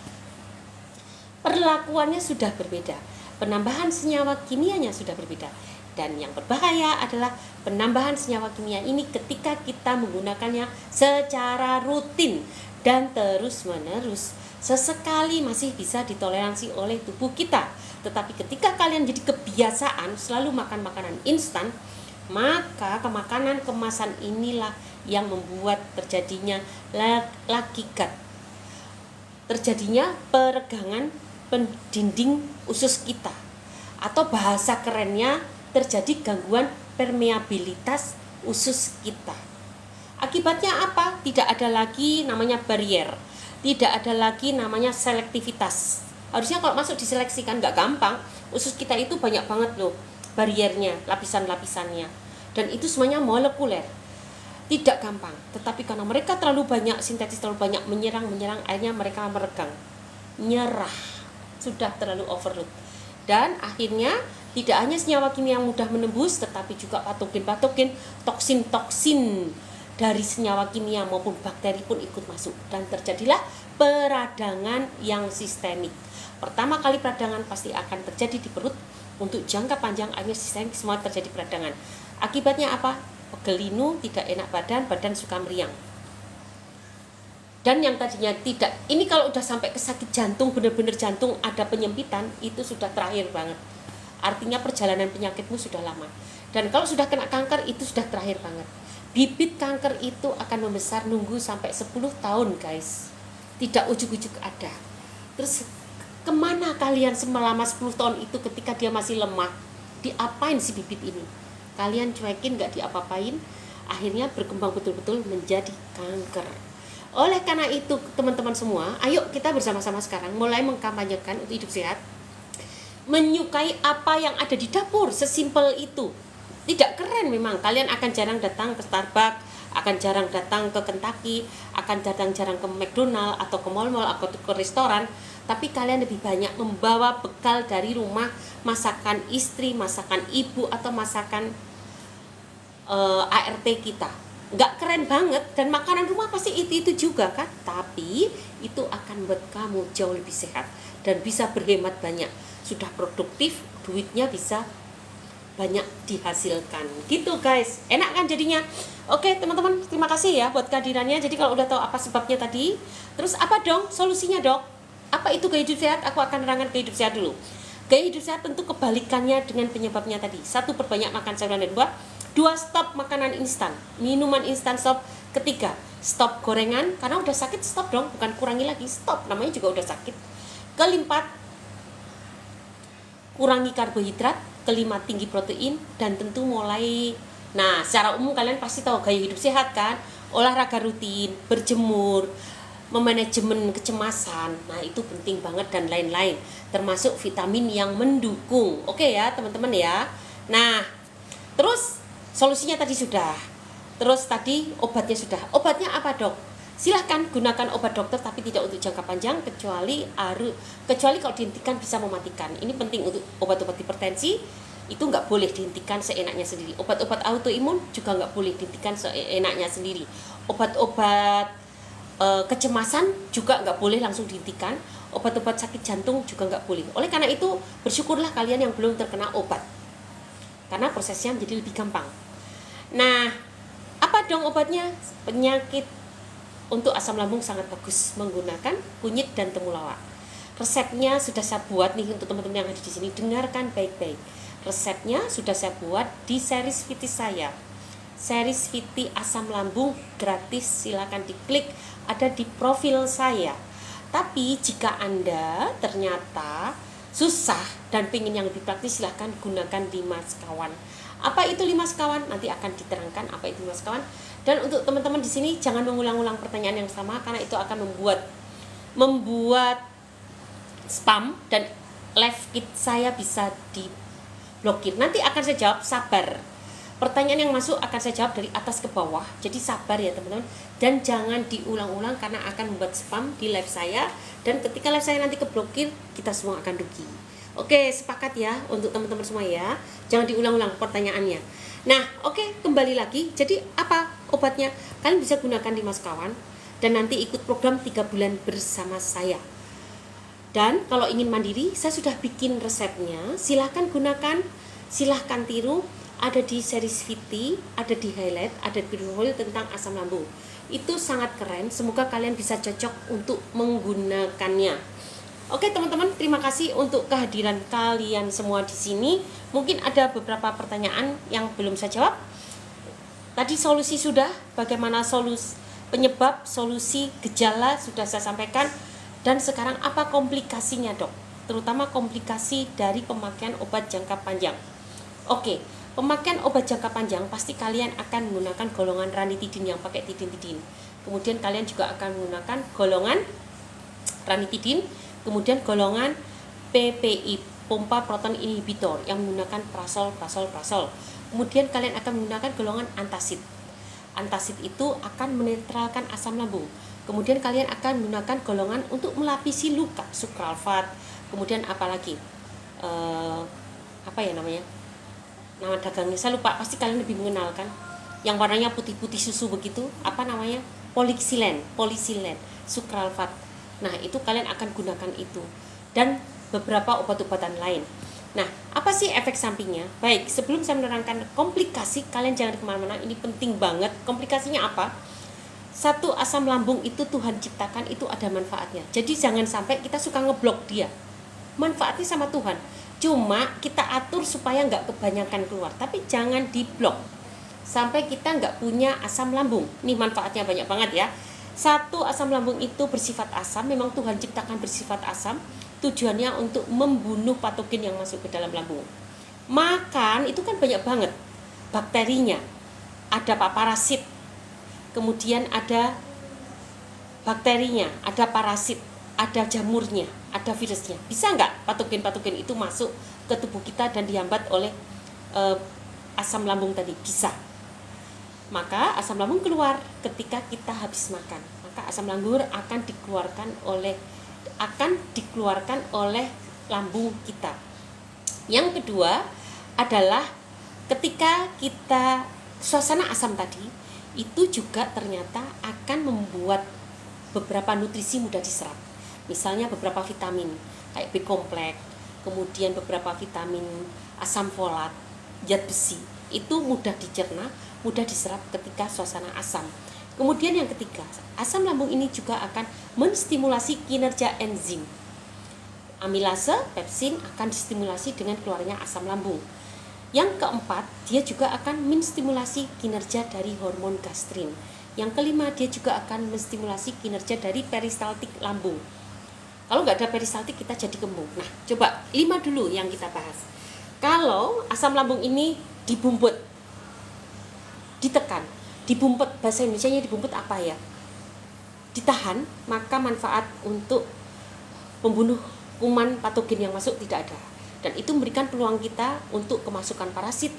Perlakuannya sudah berbeda, penambahan senyawa kimianya sudah berbeda. Dan yang berbahaya adalah penambahan senyawa kimia ini ketika kita menggunakannya secara rutin dan terus-menerus. Sesekali masih bisa ditoleransi oleh tubuh kita, tetapi ketika kalian jadi kebiasaan selalu makan makanan instan, maka makanan kemasan inilah yang membuat terjadinya lakigat, terjadinya peregangan dinding usus kita, atau bahasa kerennya terjadi gangguan permeabilitas usus kita. Akibatnya apa? Tidak ada lagi namanya barrier, tidak ada lagi namanya selektivitas. Harusnya kalau masuk diseleksi kan nggak gampang. Usus kita itu banyak banget loh bariernya, lapisan-lapisannya, dan itu semuanya molekuler, tidak gampang. Tetapi karena mereka terlalu banyak sintetis, terlalu banyak menyerang, akhirnya mereka meregang, nyerah, sudah terlalu overload. Dan akhirnya tidak hanya senyawa kimia yang mudah menembus, tetapi juga patogen-patogen, toksin-toksin dari senyawa kimia maupun bakteri pun ikut masuk, dan terjadilah peradangan yang sistemik. Pertama kali peradangan pasti akan terjadi di perut, untuk jangka panjang akhirnya sistemik semua terjadi peradangan. Akibatnya apa? Pegel linu, tidak enak badan, badan suka meriang. Dan yang tadinya tidak, ini kalau udah sampai ke sakit jantung, benar-benar jantung ada penyempitan, itu sudah terakhir banget. Artinya perjalanan penyakitmu sudah lama. Dan kalau sudah kena kanker, itu sudah terakhir banget. Bibit kanker itu akan membesar nunggu sampai 10 tahun guys. Tidak ujuk-ujuk ada. Terus kemana kalian selama 10 tahun itu ketika dia masih lemah? Diapain si bibit ini? Kalian cuekin, gak diapa-apain, akhirnya berkembang betul-betul menjadi kanker. Oleh karena itu teman-teman semua, ayo kita bersama-sama sekarang mulai mengkampanyekan untuk hidup sehat, menyukai apa yang ada di dapur, sesimpel itu. Tidak keren memang, kalian akan jarang datang ke Starbucks akan jarang datang ke Kentucky, akan jarang ke McDonald atau ke mall-mall atau ke restoran, tapi kalian lebih banyak membawa bekal dari rumah, masakan istri, masakan ibu, atau masakan ART kita. Nggak keren banget, dan makanan rumah pasti itu juga kan, tapi itu akan membuat kamu jauh lebih sehat dan bisa berhemat banyak, sudah produktif, duitnya bisa banyak dihasilkan gitu guys. Enak kan jadinya? Oke teman-teman, terima kasih ya buat kehadirannya. Jadi kalau udah tahu apa sebabnya tadi, terus apa dong solusinya dok? Apa itu gaya hidup sehat? Aku akan nerangkan gaya hidup sehat dulu. Gaya hidup sehat tentu kebalikannya dengan penyebabnya tadi. 1, perbanyak makan sayuran dan buah. 2, stop makanan instan, minuman instan stop. 3, stop gorengan, karena udah sakit stop dong, bukan kurangi lagi, stop, namanya juga udah sakit. 4, kurangi karbohidrat. 5, tinggi protein. Dan tentu mulai, nah secara umum kalian pasti tahu gaya hidup sehat kan, olahraga rutin, berjemur, memanajemen kecemasan, nah itu penting banget, dan lain-lain, termasuk vitamin yang mendukung. Oke ya teman-teman ya. Nah terus solusinya tadi sudah, terus tadi obatnya sudah. Obatnya apa dok? Silahkan gunakan obat dokter, tapi tidak untuk jangka panjang, kecuali kalau dihentikan bisa mematikan. Ini penting. Untuk obat-obat hipertensi itu nggak boleh dihentikan seenaknya sendiri. Obat-obat autoimun juga nggak boleh dihentikan seenaknya sendiri. Obat-obat kecemasan juga nggak boleh langsung dihentikan. Obat-obat sakit jantung juga nggak boleh. Oleh karena itu bersyukurlah kalian yang belum terkena obat, karena prosesnya menjadi lebih gampang. Nah apa dong obatnya? Penyakit untuk asam lambung sangat bagus menggunakan kunyit dan temulawak. Resepnya sudah saya buat nih untuk teman-teman yang ada di sini. Dengarkan baik-baik. Resepnya sudah saya buat di series VT saya. Series VT asam lambung gratis, silakan diklik, ada di profil saya. Tapi jika Anda ternyata susah dan pengen yang lebih praktis, silahkan gunakan 5 sekawan. Apa itu 5 sekawan? Nanti akan diterangkan apa itu 5 sekawan. Dan untuk teman-teman di sini jangan mengulang-ulang pertanyaan yang sama, karena itu akan membuat spam dan live feed saya bisa diblokir. Nanti akan saya jawab, sabar. Pertanyaan yang masuk akan saya jawab dari atas ke bawah. Jadi sabar ya teman-teman, dan jangan diulang-ulang karena akan membuat spam di live saya, dan ketika live saya nanti keblokir, kita semua akan rugi. Oke, sepakat ya untuk teman-teman semua ya. Jangan diulang-ulang pertanyaannya. Nah, oke, kembali lagi. Jadi apa obatnya? Kalian bisa gunakan 5 sekawan dan nanti ikut program 3 bulan bersama saya. Dan kalau ingin mandiri, saya sudah bikin resepnya. Silahkan gunakan, silahkan tiru. Ada di series VT, ada di highlight, ada di video tentang asam lambung. Itu sangat keren. Semoga kalian bisa cocok untuk menggunakannya. Oke teman-teman, terima kasih untuk kehadiran kalian semua di sini. Mungkin ada beberapa pertanyaan yang belum saya jawab. Tadi solusi sudah, bagaimana penyebab, solusi, gejala sudah saya sampaikan. Dan sekarang apa komplikasinya dok? Terutama komplikasi dari pemakaian obat jangka panjang. Oke, pemakaian obat jangka panjang pasti kalian akan menggunakan golongan ranitidin yang pakai tidin-tidin. Kemudian kalian juga akan menggunakan golongan ranitidin, kemudian golongan PPI, pompa proton inhibitor, yang menggunakan prasol. Kemudian kalian akan menggunakan golongan antasid. Antasid itu akan menetralkan asam lambung. Kemudian kalian akan menggunakan golongan untuk melapisi luka, sukralfat. Kemudian apalagi apa ya namanya? Nama dagangnya saya lupa, pasti kalian lebih mengenalkan. Yang warnanya putih-putih susu begitu, apa namanya? Polisilen, sukralfat. Nah, itu kalian akan gunakan itu. Dan beberapa obat-obatan lain. Nah, apa sih efek sampingnya? Baik, sebelum saya menerangkan komplikasi, kalian jangan kemana-mana, ini penting banget. Komplikasinya apa? 1, asam lambung itu Tuhan ciptakan, itu ada manfaatnya. Jadi jangan sampai kita suka ngeblok dia. Manfaatnya sama Tuhan. Cuma kita atur supaya nggak kebanyakan keluar. Tapi jangan diblok sampai kita nggak punya asam lambung. Nih manfaatnya banyak banget ya. 1, asam lambung itu bersifat asam, memang Tuhan ciptakan bersifat asam. Tujuannya untuk membunuh patogen yang masuk ke dalam lambung. Makan itu kan banyak banget bakterinya. Ada parasit, kemudian ada bakterinya, ada parasit, ada jamurnya, ada virusnya. Bisa nggak patogen-patogen itu masuk ke tubuh kita dan dihambat oleh asam lambung tadi? Bisa. maka asam lambung keluar ketika kita habis makan. Maka asam lambung akan dikeluarkan oleh lambung kita. Yang kedua adalah ketika kita suasana asam tadi itu juga ternyata akan membuat beberapa nutrisi mudah diserap. Misalnya beberapa vitamin kayak B kompleks, kemudian beberapa vitamin asam folat, zat besi, itu mudah dicerna, mudah diserap ketika suasana asam. Kemudian yang ketiga, asam lambung ini juga akan menstimulasi kinerja enzim. Amilase, pepsin akan distimulasi dengan keluarnya asam lambung. Yang keempat, dia juga akan menstimulasi kinerja dari hormon gastrin. Yang kelima, dia juga akan menstimulasi kinerja dari peristaltik lambung. Kalau nggak ada peristaltik, kita jadi kembung. Nah, coba 5 dulu yang kita bahas. Kalau asam lambung ini dibumbut, ditekan, dibumpet, bahasa Indonesianya dibumpet apa ya? Ditahan, maka manfaat untuk membunuh kuman patogen yang masuk tidak ada. Dan itu memberikan peluang kita untuk kemasukan parasit,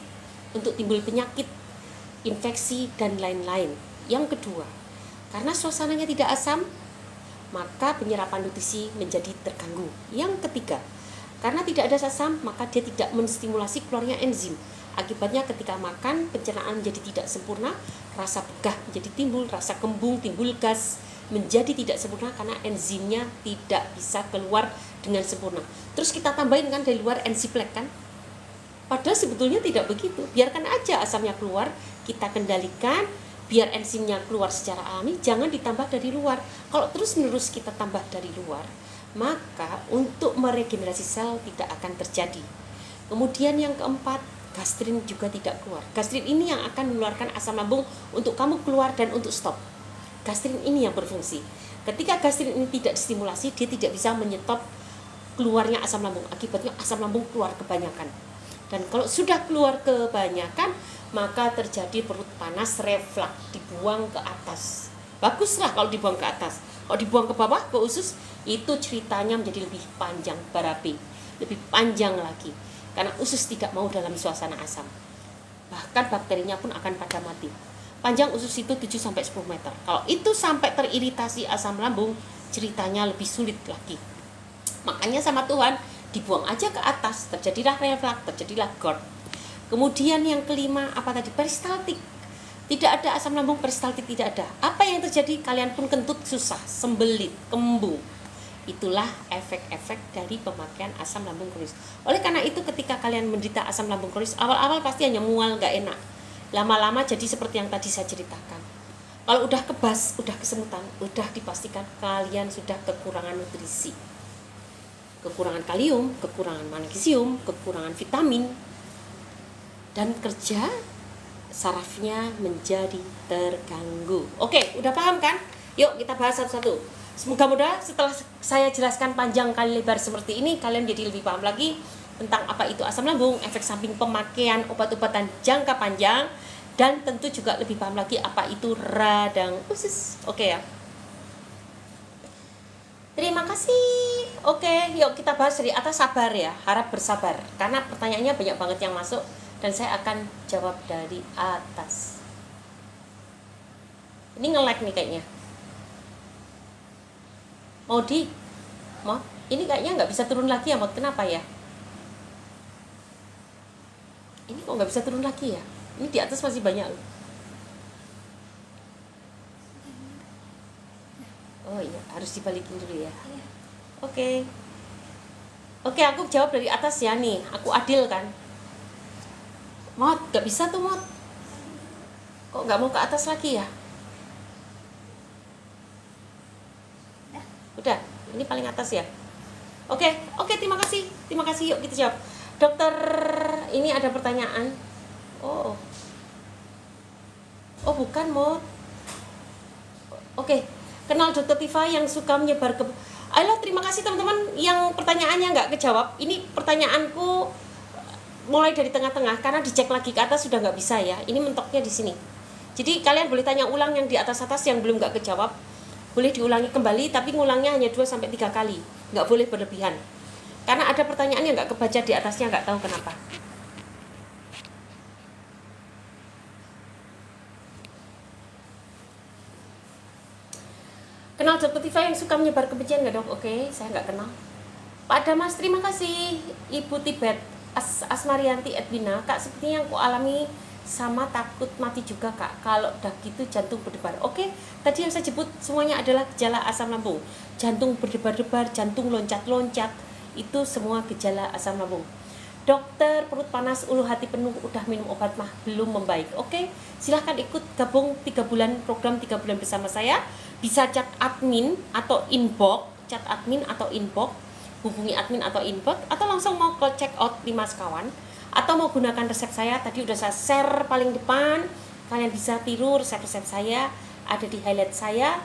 untuk timbul penyakit, infeksi, dan lain-lain. Yang kedua, karena suasananya tidak asam, maka penyerapan nutrisi menjadi terganggu. Yang ketiga, karena tidak ada asam, maka dia tidak menstimulasi keluarnya enzim. Akibatnya ketika makan, pencernaan menjadi tidak sempurna, rasa begah menjadi timbul, rasa kembung, timbul gas, menjadi tidak sempurna karena enzimnya tidak bisa keluar dengan sempurna. Terus kita tambahin kan dari luar enziplek kan? Padahal sebetulnya tidak begitu. Biarkan aja asamnya keluar, kita kendalikan, biar enzimnya keluar secara alami, jangan ditambah dari luar. Kalau terus-menerus kita tambah dari luar, maka untuk meregenerasi sel tidak akan terjadi. Kemudian yang keempat, gastrin juga tidak keluar. Gastrin ini yang akan mengeluarkan asam lambung untuk kamu keluar dan untuk stop. Gastrin ini yang berfungsi. Ketika gastrin ini tidak distimulasi, dia tidak bisa menyetop keluarnya asam lambung. Akibatnya asam lambung keluar kebanyakan. Dan kalau sudah keluar kebanyakan, maka terjadi perut panas, reflux, dibuang ke atas. Baguslah kalau dibuang ke atas. Kalau dibuang ke bawah, ke usus, itu ceritanya menjadi lebih panjang, barabe, lebih panjang lagi. Karena usus tidak mau dalam suasana asam. Bahkan bakterinya pun akan pada mati. Panjang usus itu 7-10 meter. Kalau itu sampai teriritasi asam lambung, ceritanya lebih sulit lagi. Makanya sama Tuhan, dibuang aja ke atas, terjadilah reflux, terjadilah GERD. Kemudian yang kelima, apa tadi? Peristaltik. Tidak ada asam lambung, peristaltik tidak ada. Apa yang terjadi? Kalian pun kentut susah, sembelit, kembung. Itulah efek-efek dari pemakaian asam lambung kronis. Oleh karena itu ketika kalian menderita asam lambung kronis, awal-awal pasti hanya mual, gak enak. Lama-lama jadi seperti yang tadi saya ceritakan. Kalau udah kebas, udah kesemutan, udah dipastikan kalian sudah kekurangan nutrisi. Kekurangan kalium, kekurangan magnesium, kekurangan vitamin. Dan kerja sarafnya menjadi terganggu. Oke, udah paham kan? Yuk kita bahas satu-satu. Semoga-moga setelah saya jelaskan panjang kali lebar seperti ini, kalian jadi lebih paham lagi tentang apa itu asam lambung, efek samping pemakaian obat-obatan jangka panjang, dan tentu juga lebih paham lagi apa itu radang usus. Oke ya. Terima kasih. Oke, yuk kita bahas dari atas, sabar ya, harap bersabar. Karena pertanyaannya banyak banget yang masuk dan saya akan jawab dari atas. Ini nge-lag nih kayaknya. Mau ini kayaknya nggak bisa turun lagi ya, Mod. Kenapa ya? Ini kok nggak bisa turun lagi ya? Ini di atas masih banyak loh. Oh iya, harus dibalikin dulu ya. Oke, aku jawab dari atas ya nih. Aku adil kan? Mod, nggak bisa tuh Mod. Kok nggak mau ke atas lagi ya? Udah, ini paling atas ya. Oke, terima kasih. Yuk kita jawab. Dokter, ini ada pertanyaan. Oh, bukan Mod. Oke, kenal Dokter Tifa yang suka menyebar ke. Ayolah, terima kasih teman-teman yang pertanyaannya nggak kejawab. Ini pertanyaanku mulai dari tengah-tengah karena dicek lagi ke atas sudah nggak bisa ya. Ini mentoknya di sini. Jadi kalian boleh tanya ulang yang di atas-atas yang belum nggak kejawab. Boleh diulangi kembali, tapi ngulangnya hanya 2-3 kali. Nggak boleh berlebihan. Karena ada pertanyaan yang nggak kebaca di atasnya, nggak tahu kenapa. Kenal Dokter Tifa yang suka menyebar kebencian nggak, Dok? Oke, saya nggak kenal. Pak Damas, terima kasih. Ibu Tibet, Asmarianti Edwina, Kak, sepertinya yang ku alami sama takut mati juga, Kak. Kalau udah gitu jantung berdebar. Oke, tadi yang saya sebut semuanya adalah gejala asam lambung. Jantung berdebar-debar, jantung loncat-loncat, itu semua gejala asam lambung. Dokter, perut panas, ulu hati penuh, udah minum obat mah belum membaik. Oke, silahkan ikut gabung 3 bulan, program 3 bulan bersama saya. Bisa chat admin atau inbox, hubungi admin atau inbox, atau langsung mau ke check out 5 sekawan, atau mau gunakan resep saya. Tadi udah saya share paling depan, kalian bisa tiru resep-resep saya, ada di highlight saya,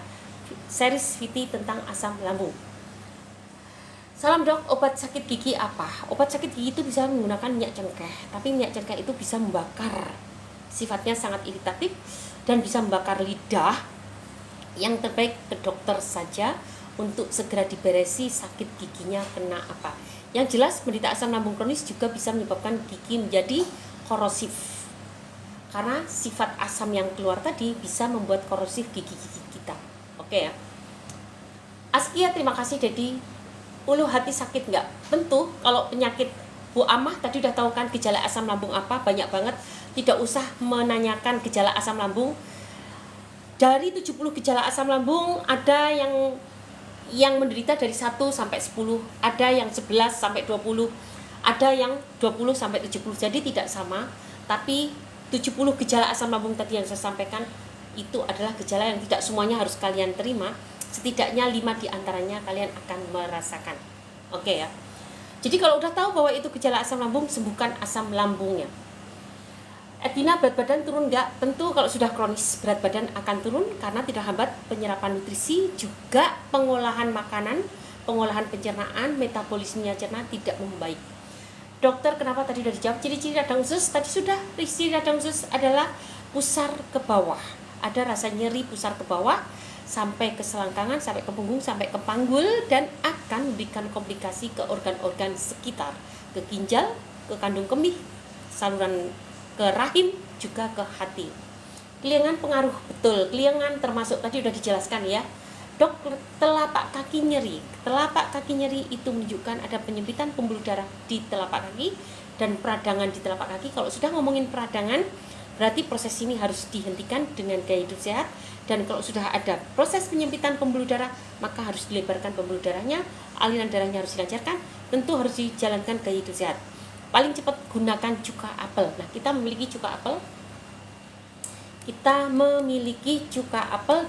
series VT tentang asam lambung. Salam Dok, obat sakit gigi apa? Obat sakit gigi itu bisa menggunakan minyak cengkeh, tapi minyak cengkeh itu bisa membakar, sifatnya sangat iritatif dan bisa membakar lidah. Yang terbaik ke dokter saja untuk segera diberesi sakit giginya kena apa. Yang jelas menderita asam lambung kronis juga bisa menyebabkan gigi menjadi korosif, karena sifat asam yang keluar tadi bisa membuat korosif gigi-gigi kita. Oke ya. Askia, terima kasih Dedi. Ulu hati sakit nggak? Tentu. Kalau penyakit Bu Amah tadi udah tahu kan gejala asam lambung apa, banyak banget, tidak usah menanyakan gejala asam lambung. Dari 70 gejala asam lambung ada yang menderita dari 1 sampai 10, ada yang 11 sampai 20, ada yang 20 sampai 70. Jadi tidak sama, tapi 70 gejala asam lambung tadi yang saya sampaikan itu adalah gejala yang tidak semuanya harus kalian terima. Setidaknya 5 diantaranya kalian akan merasakan. Oke ya. Jadi kalau udah tahu bahwa itu gejala asam lambung, sembuhkan asam lambungnya. Edwina, berat badan turun nggak? Tentu kalau sudah kronis berat badan akan turun karena tidak hambat penyerapan nutrisi, juga pengolahan makanan, pengolahan pencernaan, metabolismenya cerna tidak membaik. Dokter, kenapa tadi sudah dijawab? Ciri-ciri radang usus tadi sudah. Ciri radang usus adalah pusar ke bawah. Ada rasa nyeri pusar ke bawah sampai ke selangkangan, sampai ke punggung, sampai ke panggul, dan akan memberikan komplikasi ke organ-organ sekitar, ke ginjal, ke kandung kemih, saluran ke rahim, juga ke hati. Keliengan pengaruh, betul. Keliengan termasuk tadi sudah dijelaskan ya. Dok, telapak kaki nyeri. Telapak kaki nyeri itu menunjukkan ada penyempitan pembuluh darah di telapak kaki dan peradangan di telapak kaki. Kalau sudah ngomongin peradangan, berarti proses ini harus dihentikan dengan gaya hidup sehat. Dan kalau sudah ada proses penyempitan pembuluh darah, maka harus dilebarkan pembuluh darahnya, aliran darahnya harus dilancarkan, tentu harus dijalankan gaya hidup sehat. Paling cepat gunakan cuka apel. Nah, kita memiliki cuka apel.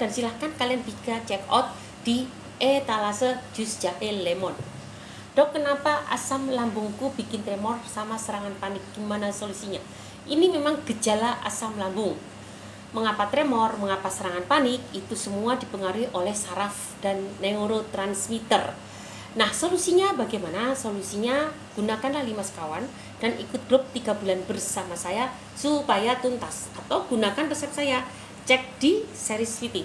Dan silahkan kalian bisa check out di etalase jus jahe lemon. Dok, kenapa asam lambungku bikin tremor sama serangan panik? Gimana solusinya? Ini memang gejala asam lambung. Mengapa tremor, mengapa serangan panik, itu semua dipengaruhi oleh saraf dan neurotransmitter. Nah, solusinya bagaimana? Solusinya gunakanlah 5 sekawan dan ikut grup 3 bulan bersama saya supaya tuntas. Atau gunakan resep saya, cek di series VT.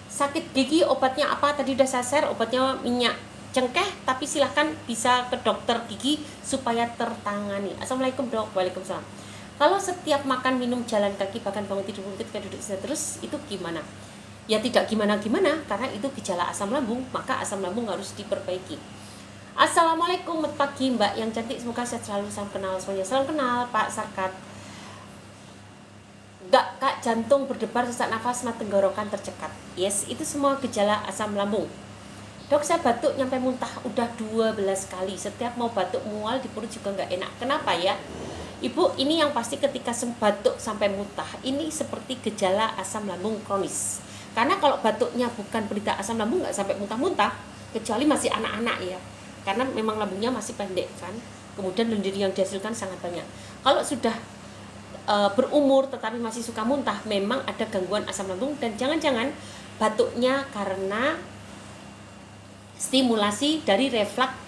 Sakit gigi obatnya apa? Tadi udah saya share, obatnya minyak cengkeh, tapi silahkan bisa ke dokter gigi supaya tertangani. Assalamualaikum Dok. Waalaikumsalam. Kalau setiap makan, minum, jalan kaki, bahkan bangun tidur ketika duduk terus, itu gimana? Ya tidak gimana-gimana, karena itu gejala asam lambung, maka asam lambung harus diperbaiki. Assalamualaikum, selamat pagi Mbak yang cantik, semoga sehat selalu, salam kenal semuanya. Salam kenal Pak Sarkat. Enggak Kak, jantung berdebar, sesak nafas, mata tenggorokan tercekat. Yes, itu semua gejala asam lambung. Dok, saya batuk nyampe muntah udah 12 kali. Setiap mau batuk mual di perut juga nggak enak. Kenapa ya? Ibu, ini yang pasti ketika batuk sampai muntah, ini seperti gejala asam lambung kronis. Karena kalau batuknya bukan berita asam lambung nggak sampai muntah-muntah, kecuali masih anak-anak ya. Karena memang lambungnya masih pendek kan. Kemudian lendir yang dihasilkan sangat banyak. Kalau sudah berumur tetapi masih suka muntah, memang ada gangguan asam lambung, dan jangan-jangan batuknya karena stimulasi dari refleks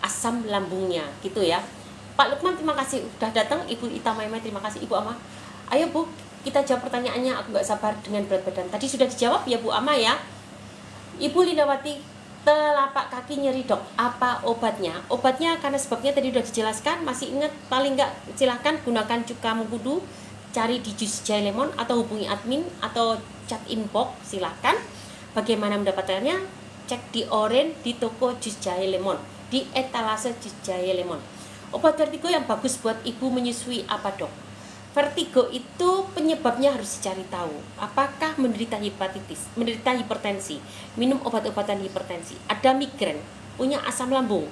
asam lambungnya gitu ya. Pak Lukman, terima kasih udah datang. Ibu Ita Maimai, terima kasih. Ibu Ama, ayo Bu, kita jawab pertanyaannya. Aku nggak sabar dengan berat badan. Tadi sudah dijawab ya Bu Ama ya. Ibu Lindawati, telapak kaki nyeri Dok, apa obatnya? Obatnya karena sebabnya tadi sudah dijelaskan. Masih ingat? Paling nggak silahkan gunakan cuka mengkudu, cari di jus jahe lemon, atau hubungi admin atau chat inbox silahkan. Bagaimana mendapatkannya? Cek di Oren, di toko jus jahe lemon, di etalase jus jahe lemon. Obat vertigo yang bagus buat ibu menyusui apa dok? Vertigo itu penyebabnya harus dicari tahu. Apakah menderita hepatitis, menderita hipertensi, minum obat-obatan hipertensi, ada migrain, punya asam lambung,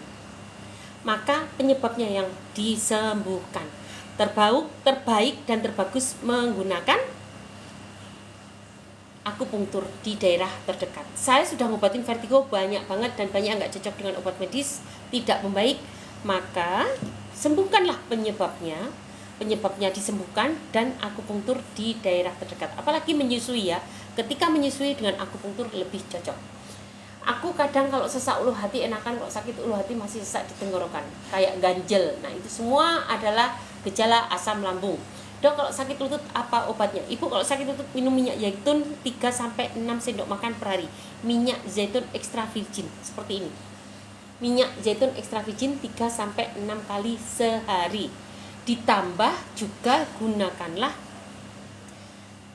maka penyebabnya yang disembuhkan. Terbaik dan terbagus menggunakan akupunktur di daerah terdekat. Saya sudah ngobatin vertigo banyak banget dan banyak yang nggak cocok dengan obat medis, tidak membaik, maka sembuhkanlah penyebabnya disembuhkan dan akupunktur di daerah terdekat. Apalagi menyusui ya, ketika menyusui dengan akupunktur lebih cocok. Aku kadang kalau sesak ulu hati enakan, kalau sakit ulu hati masih sesak di tenggorokan, kayak ganjel. Nah itu semua adalah gejala asam lambung. Dok, kalau sakit lutut apa obatnya? Ibu kalau sakit lutut minum minyak zaitun 3-6 sendok makan per hari. Minyak zaitun extra virgin seperti ini. Minyak zaitun extra virgin 3-6 kali sehari. Ditambah juga gunakanlah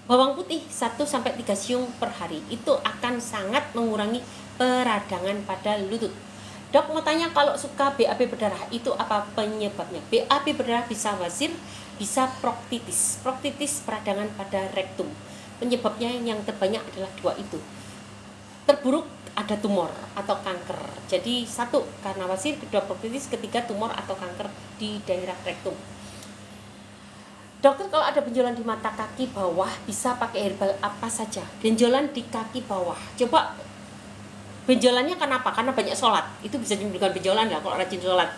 bawang putih 1-3 siung per hari. Itu akan sangat mengurangi peradangan pada lutut. Dok mau tanya, kalau suka BAB berdarah itu apa penyebabnya? BAB berdarah bisa wasir, bisa proktitis. Proktitis peradangan pada rektum. Penyebabnya yang terbanyak adalah 2 itu. Terburuk ada tumor atau kanker. Jadi 1 karena wasir, kedua proktitis, ketiga tumor atau kanker di daerah rektum. Dokter, kalau ada benjolan di mata kaki bawah bisa pakai herbal apa saja? Benjolan di kaki bawah. Coba benjolannya kenapa? Karena banyak sholat. Itu bisa ditimbulkan benjolan ya kalau rajin sholat.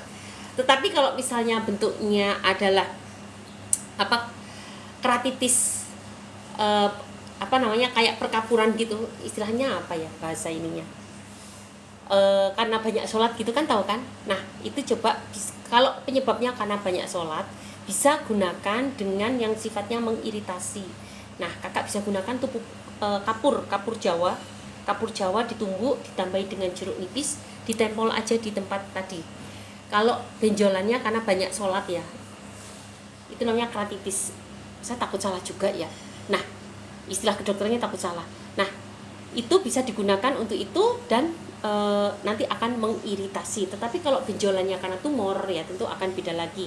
Tetapi kalau misalnya bentuknya adalah keratitis, kayak perkapuran gitu, istilahnya apa ya bahasa ininya? Karena banyak sholat gitu kan, tahu kan? Nah itu coba, kalau penyebabnya karena banyak sholat, bisa gunakan dengan yang sifatnya mengiritasi. Nah kakak bisa gunakan kapur Jawa ditumbuk, ditambahi dengan jeruk nipis, ditempel aja di tempat tadi. Kalau benjolannya karena banyak sholat ya, itu namanya keratitis. Saya takut salah juga ya. Nah istilah kedokterannya takut salah. Nah itu bisa digunakan untuk itu dan nanti akan mengiritasi. Tetapi kalau benjolannya karena tumor ya tentu akan beda lagi.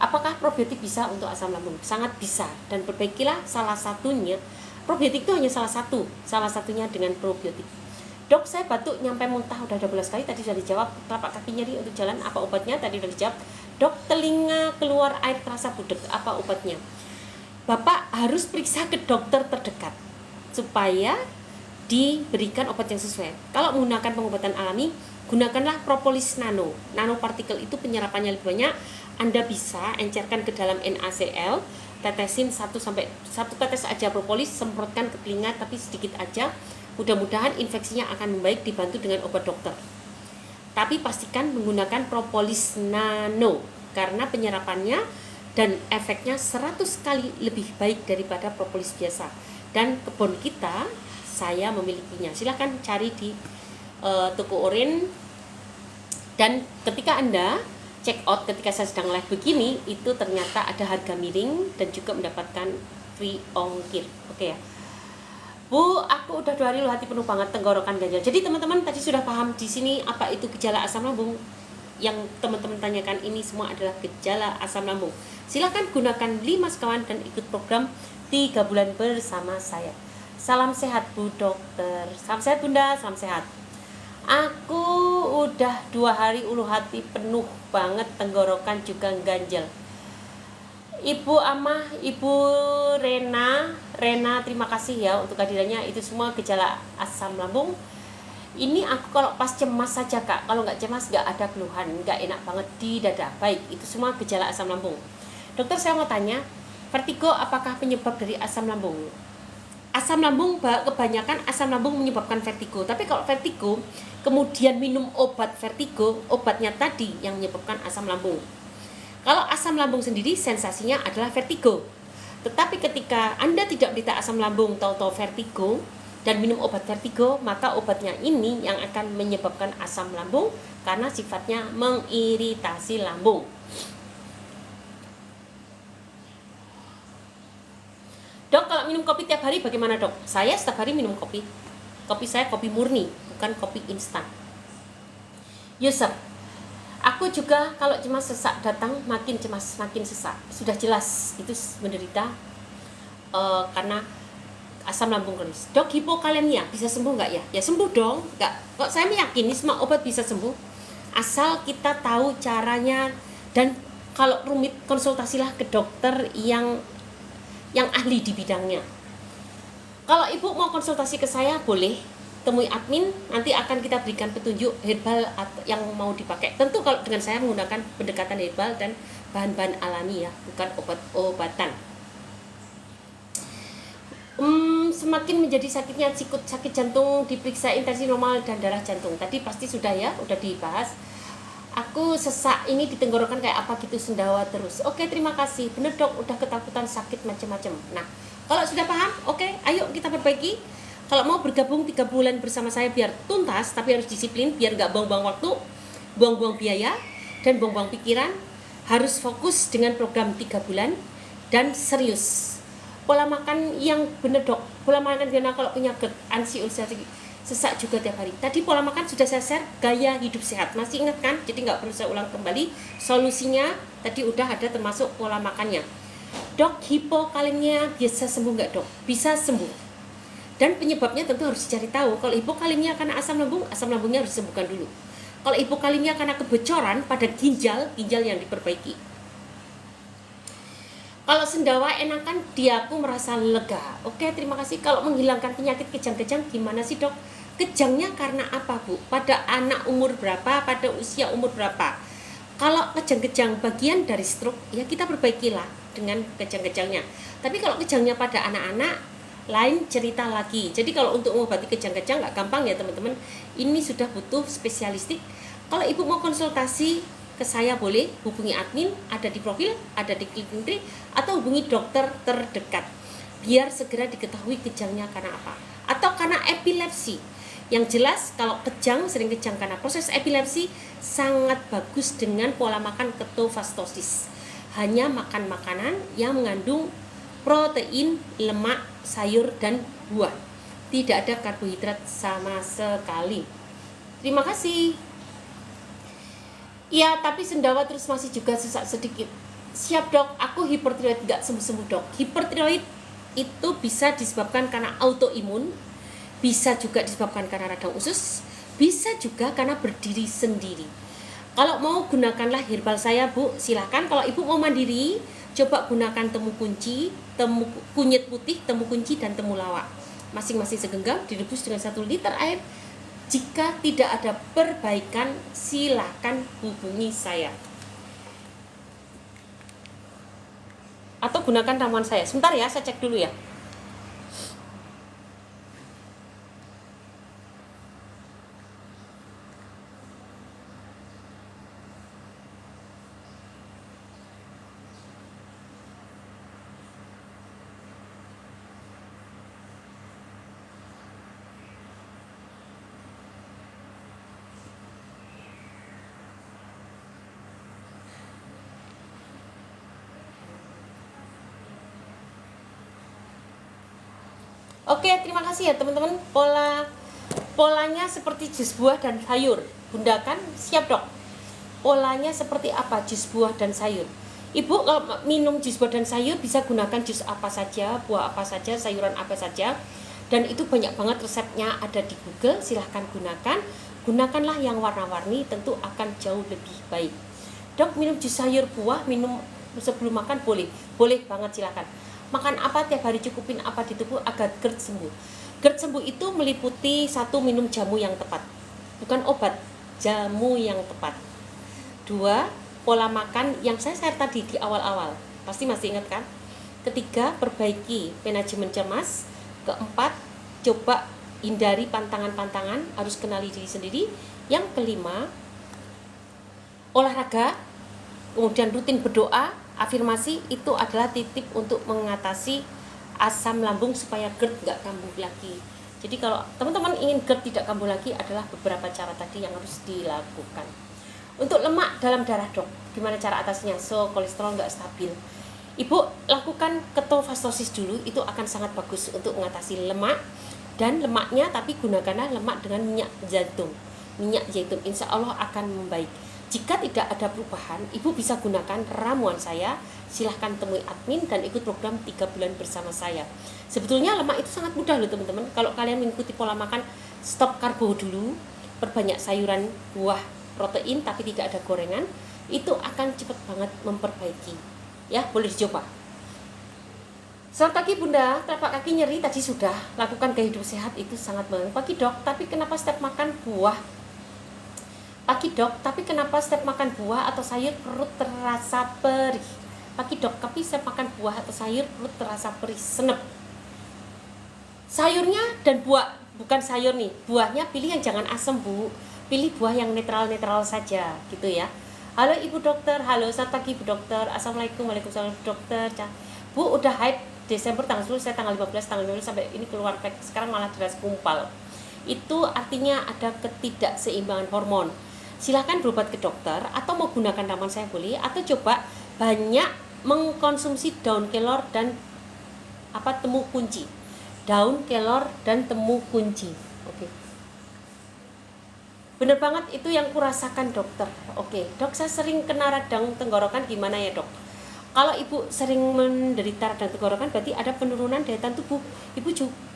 Apakah probiotik bisa untuk asam lambung? Sangat bisa, dan perbaikilah salah satunya. Probiotik itu hanya salah satunya dengan probiotik. Dok, saya batuk nyampe muntah udah 12 kali, tadi sudah dijawab. Telapak kaki nyeri untuk jalan, apa obatnya? Tadi sudah dijawab. Dok, telinga keluar air terasa budek, apa obatnya? Bapak harus periksa ke dokter terdekat supaya diberikan obat yang sesuai. Kalau menggunakan pengobatan alami, gunakanlah propolis nano. Nanopartikel itu penyerapannya lebih banyak. Anda bisa encerkan ke dalam NaCl, tetesin 1 tetes aja propolis, semprotkan ke telinga tapi sedikit aja. Mudah-mudahan infeksinya akan membaik dibantu dengan obat dokter. Tapi pastikan menggunakan propolis nano karena penyerapannya dan efeknya 100 kali lebih baik daripada propolis biasa. Dan kebun kita, saya memilikinya. Silahkan cari di toko Oren. Dan ketika Anda check out, ketika saya sedang live begini, itu ternyata ada harga miring dan juga mendapatkan free ongkir. Oke ya Bu, aku udah 2 hari loh hati penuh banget, tenggorokan ganjal. Jadi teman-teman tadi sudah paham di sini apa itu gejala asam lambung. Yang teman-teman tanyakan ini semua adalah gejala asam lambung. Silakan gunakan 5 sekawan dan ikut program 3 bulan bersama saya. Salam sehat Bu Dokter. Salam sehat Bunda, salam sehat. Aku udah 2 hari ulu hati penuh banget, tenggorokan juga ganjel. Ibu Amah, Ibu Rena, terima kasih ya untuk kehadirannya. Itu semua gejala asam lambung. Ini aku kalau pas cemas saja Kak, kalau nggak cemas nggak ada keluhan, nggak enak banget di dada. Baik, itu semua gejala asam lambung. Dokter, saya mau tanya, vertigo apakah penyebab dari asam lambung? Asam lambung, kebanyakan asam lambung menyebabkan vertigo. Tapi kalau vertigo, kemudian minum obat vertigo, obatnya tadi yang menyebabkan asam lambung. Kalau asam lambung sendiri, sensasinya adalah vertigo. Tetapi ketika Anda tidak menderita asam lambung, tahu-tahu vertigo, dan minum obat vertigo, maka obatnya ini yang akan menyebabkan asam lambung karena sifatnya mengiritasi lambung. Dok, kalau minum kopi tiap hari bagaimana dok? Saya setiap hari minum kopi. Kopi saya kopi murni, bukan kopi instan. User, aku juga kalau cemas sesak datang makin cemas makin sesak. Sudah jelas itu menderita karena asam lambung kronis. Dok, hipokalemia bisa sembuh nggak ya? Ya sembuh dong. Nggak, kok saya meyakini semua obat bisa sembuh asal kita tahu caranya, dan kalau rumit konsultasilah ke dokter yang ahli di bidangnya. Kalau ibu mau konsultasi ke saya boleh temui admin, nanti akan kita berikan petunjuk herbal yang mau dipakai. Tentu kalau dengan saya menggunakan pendekatan herbal dan bahan-bahan alami ya, bukan obat-obatan. Semakin menjadi sakitnya sakit jantung, diperiksa intensi normal dan darah jantung. Tadi pasti sudah ya, udah dibahas. Aku sesak ini di tenggorokan kayak apa gitu, sendawa terus. Oke, terima kasih. Bener dok, udah ketakutan sakit macam-macam. Nah, kalau sudah paham, oke, ayo kita perbaiki. Kalau mau bergabung 3 bulan bersama saya biar tuntas, tapi harus disiplin, biar nggak buang-buang waktu, buang-buang biaya, dan buang-buang pikiran. Harus fokus dengan program 3 bulan dan serius. Pola makan yang bener dok, pola makan karena kalau punya GERD, ansi ulcerasi, sesak juga tiap hari. Tadi pola makan sudah saya share, gaya hidup sehat, masih ingat kan? Jadi nggak perlu saya ulang kembali. Solusinya tadi udah ada termasuk pola makannya. Dok, hipokalemia bisa sembuh nggak dok? Bisa sembuh. Dan penyebabnya tentu harus dicari tahu. Kalau hipokalemia karena asam lambungnya harus disembuhkan dulu. Kalau hipokalemia karena kebocoran pada ginjal yang diperbaiki. Kalau sendawa enakan aku merasa lega. Oke, terima kasih. Kalau menghilangkan penyakit kejang-kejang gimana sih dok? Kejangnya karena apa bu? Pada anak umur berapa? Pada usia umur berapa? Kalau kejang-kejang bagian dari stroke, ya kita perbaikilah dengan kejang-kejangnya. Tapi kalau kejangnya pada anak-anak, lain cerita lagi. Jadi kalau untuk mengobati kejang-kejang nggak gampang ya teman-teman. Ini sudah butuh spesialistik. Kalau ibu mau konsultasi ke saya boleh hubungi admin, ada di profil, ada di Clinic, atau hubungi dokter terdekat biar segera diketahui kejangnya karena apa, atau karena epilepsi. Yang jelas kalau sering kejang karena proses epilepsi, sangat bagus dengan pola makan ketofastosis. Hanya makan makanan yang mengandung protein, lemak, sayur, dan buah. Tidak ada karbohidrat sama sekali. Terima kasih. Iya, tapi sendawa terus masih juga sesak sedikit. Siap dok, aku hipertiroid nggak sembuh-sembuh dok. Hipertiroid itu bisa disebabkan karena autoimun, bisa juga disebabkan karena radang usus, bisa juga karena berdiri sendiri. Kalau mau gunakanlah herbal saya bu, silahkan. Kalau ibu mau mandiri, coba gunakan temu kunci, temu kunyit putih, temu kunci, dan temulawak. Masing-masing segenggam, direbus dengan 1 liter air. Jika tidak ada perbaikan, silakan hubungi saya. Atau gunakan ramuan saya. Sebentar ya, saya cek dulu ya. Oke, terima kasih ya teman-teman. Polanya seperti jus buah dan sayur. Bunda kan siap dok. Polanya seperti apa jus buah dan sayur? Ibu kalau minum jus buah dan sayur bisa gunakan jus apa saja, buah apa saja, sayuran apa saja. Dan itu banyak banget resepnya ada di Google. Silahkan gunakan. Gunakanlah yang warna-warni, tentu akan jauh lebih baik. Dok, minum jus sayur buah, minum sebelum makan boleh. Boleh banget, silahkan. Makan apa tiap hari, cukupin apa di tubuh agar GERD sembuh. GERD sembuh itu meliputi 1, minum jamu yang tepat. Bukan obat, jamu yang tepat. 2, pola makan yang saya share tadi di awal-awal. Pasti masih ingat kan? 3, perbaiki manajemen cemas. 4, coba hindari pantangan-pantangan, harus kenali diri sendiri. Yang 5, olahraga, kemudian rutin berdoa. Afirmasi itu adalah titip untuk mengatasi asam lambung supaya GERD nggak kambuh lagi. Jadi kalau teman-teman ingin GERD tidak kambuh lagi, adalah beberapa cara tadi yang harus dilakukan. Untuk lemak dalam darah dok, gimana cara atasinya? So kolesterol nggak stabil. Ibu lakukan ketofastosis dulu, itu akan sangat bagus untuk mengatasi lemak. Dan lemaknya tapi gunakanlah lemak dengan minyak zaitun. Minyak zaitun insya Allah akan membaik. Jika tidak ada perubahan, Ibu bisa gunakan ramuan saya. Silahkan temui admin dan ikut program 3 bulan bersama saya. Sebetulnya lemak itu sangat mudah loh teman-teman. Kalau kalian mengikuti pola makan, stop karbo dulu, perbanyak sayuran, buah, protein tapi tidak ada gorengan, itu akan cepat banget memperbaiki. Ya, boleh dicoba. Selamat pagi Bunda, telapak kaki nyeri tadi sudah. Lakukan gaya hidup sehat itu sangat baik. Pagi Dok, tapi kenapa setiap makan buah? Pagi Dok, tapi kenapa setiap makan buah atau sayur perut terasa perih? Pagi Dok, tapi setiap makan buah atau sayur perut terasa perih, senep. Sayurnya dan buah, bukan sayur nih, buahnya pilih yang jangan asam Bu. Pilih buah yang netral-netral saja gitu ya. Halo Ibu Dokter, halo selamat pagi Ibu Dokter. Assalamualaikum, waalaikumsalam Ibu Dokter. Bu udah haid Desember tanggal 10, saya tanggal 15, tanggal 15 sampai ini keluar pack, sekarang malah deras kumpal. Itu artinya ada ketidakseimbangan hormon. Silahkan berobat ke dokter atau mau gunakan ramuan saya boleh, atau coba banyak mengkonsumsi daun kelor dan temu kunci. Daun kelor dan temu kunci. Oke. Bener banget itu yang kurasakan dokter. Oke, Dok saya sering kena radang tenggorokan, gimana ya Dok? Kalau Ibu sering menderita radang tenggorokan berarti ada penurunan daya tahan tubuh. Ibu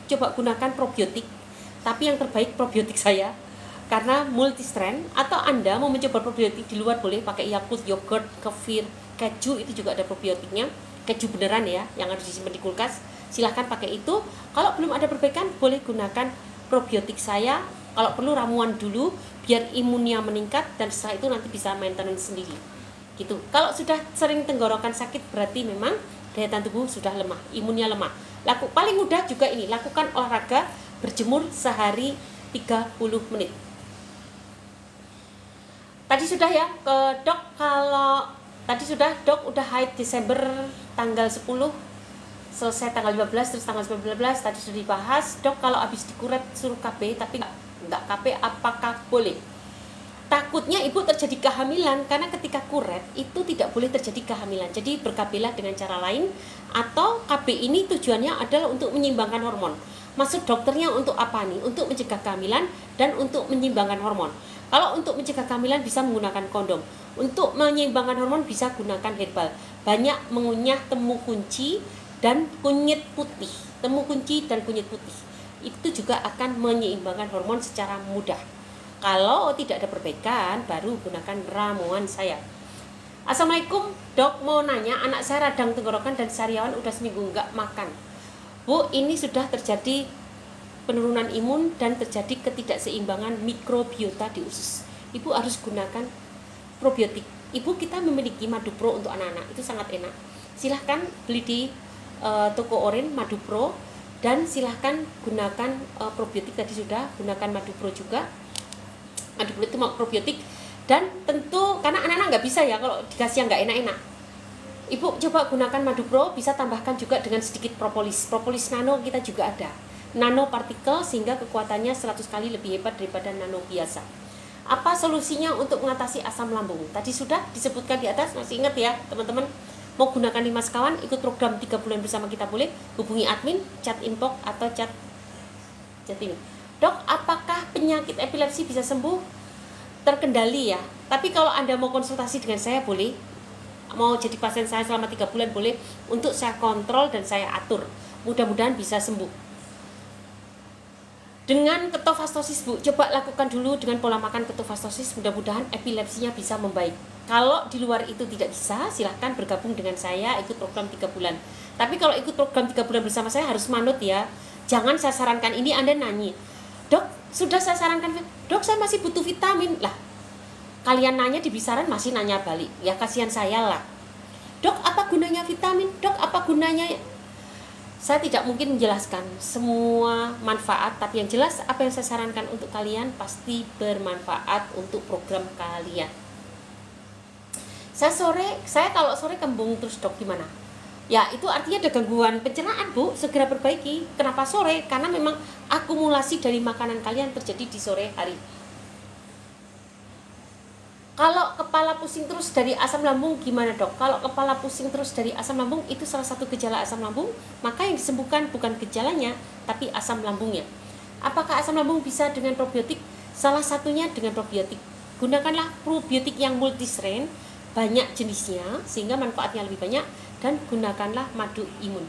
coba gunakan probiotik. Tapi yang terbaik probiotik saya karena multi strand. Atau Anda mau mencoba probiotik di luar boleh pakai Yakult, yogurt, kefir, keju, itu juga ada probiotiknya. Keju beneran ya, yang harus disimpan di kulkas. Silahkan pakai itu. Kalau belum ada perbaikan boleh gunakan probiotik saya. Kalau perlu ramuan dulu biar imunnya meningkat, dan setelah itu nanti bisa maintenance sendiri gitu. Kalau sudah sering tenggorokan sakit berarti memang daya tahan tubuh sudah lemah, imunnya lemah. Paling mudah juga ini, lakukan olahraga berjemur sehari 30 menit. Tadi sudah ya ke Dok, kalau tadi sudah Dok udah haid Desember tanggal 10, selesai tanggal 15, terus tanggal 19 tadi sudah dibahas. Dok kalau habis dikuret suruh KB tapi enggak KB, apakah boleh? Takutnya Ibu terjadi kehamilan, karena ketika kuret itu tidak boleh terjadi kehamilan. Jadi berKB-lah dengan cara lain, atau KB ini tujuannya adalah untuk menyeimbangkan hormon. Maksud dokternya untuk apa nih? Untuk mencegah kehamilan dan untuk menyeimbangkan hormon. Kalau untuk mencegah kehamilan bisa menggunakan kondom. Untuk menyeimbangkan hormon bisa gunakan herbal. Banyak mengunyah temu kunci dan kunyit putih. Temu kunci dan kunyit putih. Itu juga akan menyeimbangkan hormon secara mudah. Kalau tidak ada perbaikan, baru gunakan ramuan saya. Assalamualaikum Dok, mau nanya, anak saya radang tenggorokan dan sariawan udah seminggu nggak makan. Bu, ini sudah terjadi penurunan imun dan terjadi ketidakseimbangan mikrobiota di usus. Ibu harus gunakan probiotik. Ibu, kita memiliki Madu Pro untuk anak-anak, itu sangat enak. Silahkan beli di toko Orin Madu Pro, dan silahkan gunakan probiotik tadi sudah, gunakan Madu Pro juga. Madu Pro itu probiotik, dan tentu karena anak-anak nggak bisa ya kalau dikasih yang nggak enak-enak. Ibu coba gunakan Madu Pro, bisa tambahkan juga dengan sedikit propolis. Propolis nano kita juga ada. Nano partikel sehingga kekuatannya 100 kali lebih hebat daripada nano biasa. Apa solusinya untuk mengatasi asam lambung? Tadi sudah disebutkan di atas, masih ingat ya teman-teman? Mau gunakan 5 sekawan, ikut program 3 bulan bersama kita boleh, hubungi admin, chat inbox atau chat ini. Dok, apakah penyakit epilepsi bisa sembuh? Terkendali ya. Tapi kalau Anda mau konsultasi dengan saya boleh, mau jadi pasien saya selama 3 bulan boleh, untuk saya kontrol dan saya atur. Mudah-mudahan bisa sembuh. Dengan ketofastosis Bu, coba lakukan dulu dengan pola makan ketofastosis, mudah-mudahan epilepsinya bisa membaik. Kalau di luar itu tidak bisa, silahkan bergabung dengan saya, ikut program 3 bulan. Tapi kalau ikut program 3 bulan bersama saya harus manut ya. Jangan saya sarankan ini, Anda nanya, Dok, sudah saya sarankan, Dok saya masih butuh vitamin. Lah, kalian nanya di bisaran masih nanya balik, ya kasihan saya lah. Dok, apa gunanya vitamin? Dok, apa gunanya? Saya tidak mungkin menjelaskan semua manfaat, tapi yang jelas apa yang saya sarankan untuk kalian pasti bermanfaat untuk program kalian. Saya kalau sore kembung terus Dok, gimana? Ya itu artinya ada gangguan pencernaan Bu, segera perbaiki. Kenapa sore? Karena memang akumulasi dari makanan kalian terjadi di sore hari. Kalau kepala pusing terus dari asam lambung gimana Dok? Kalau kepala pusing terus dari asam lambung itu salah satu gejala asam lambung, maka yang disembuhkan bukan gejalanya tapi asam lambungnya. Apakah asam lambung bisa dengan probiotik? Salah satunya dengan probiotik. Gunakanlah probiotik yang multistrain, banyak jenisnya sehingga manfaatnya lebih banyak, dan gunakanlah madu imun.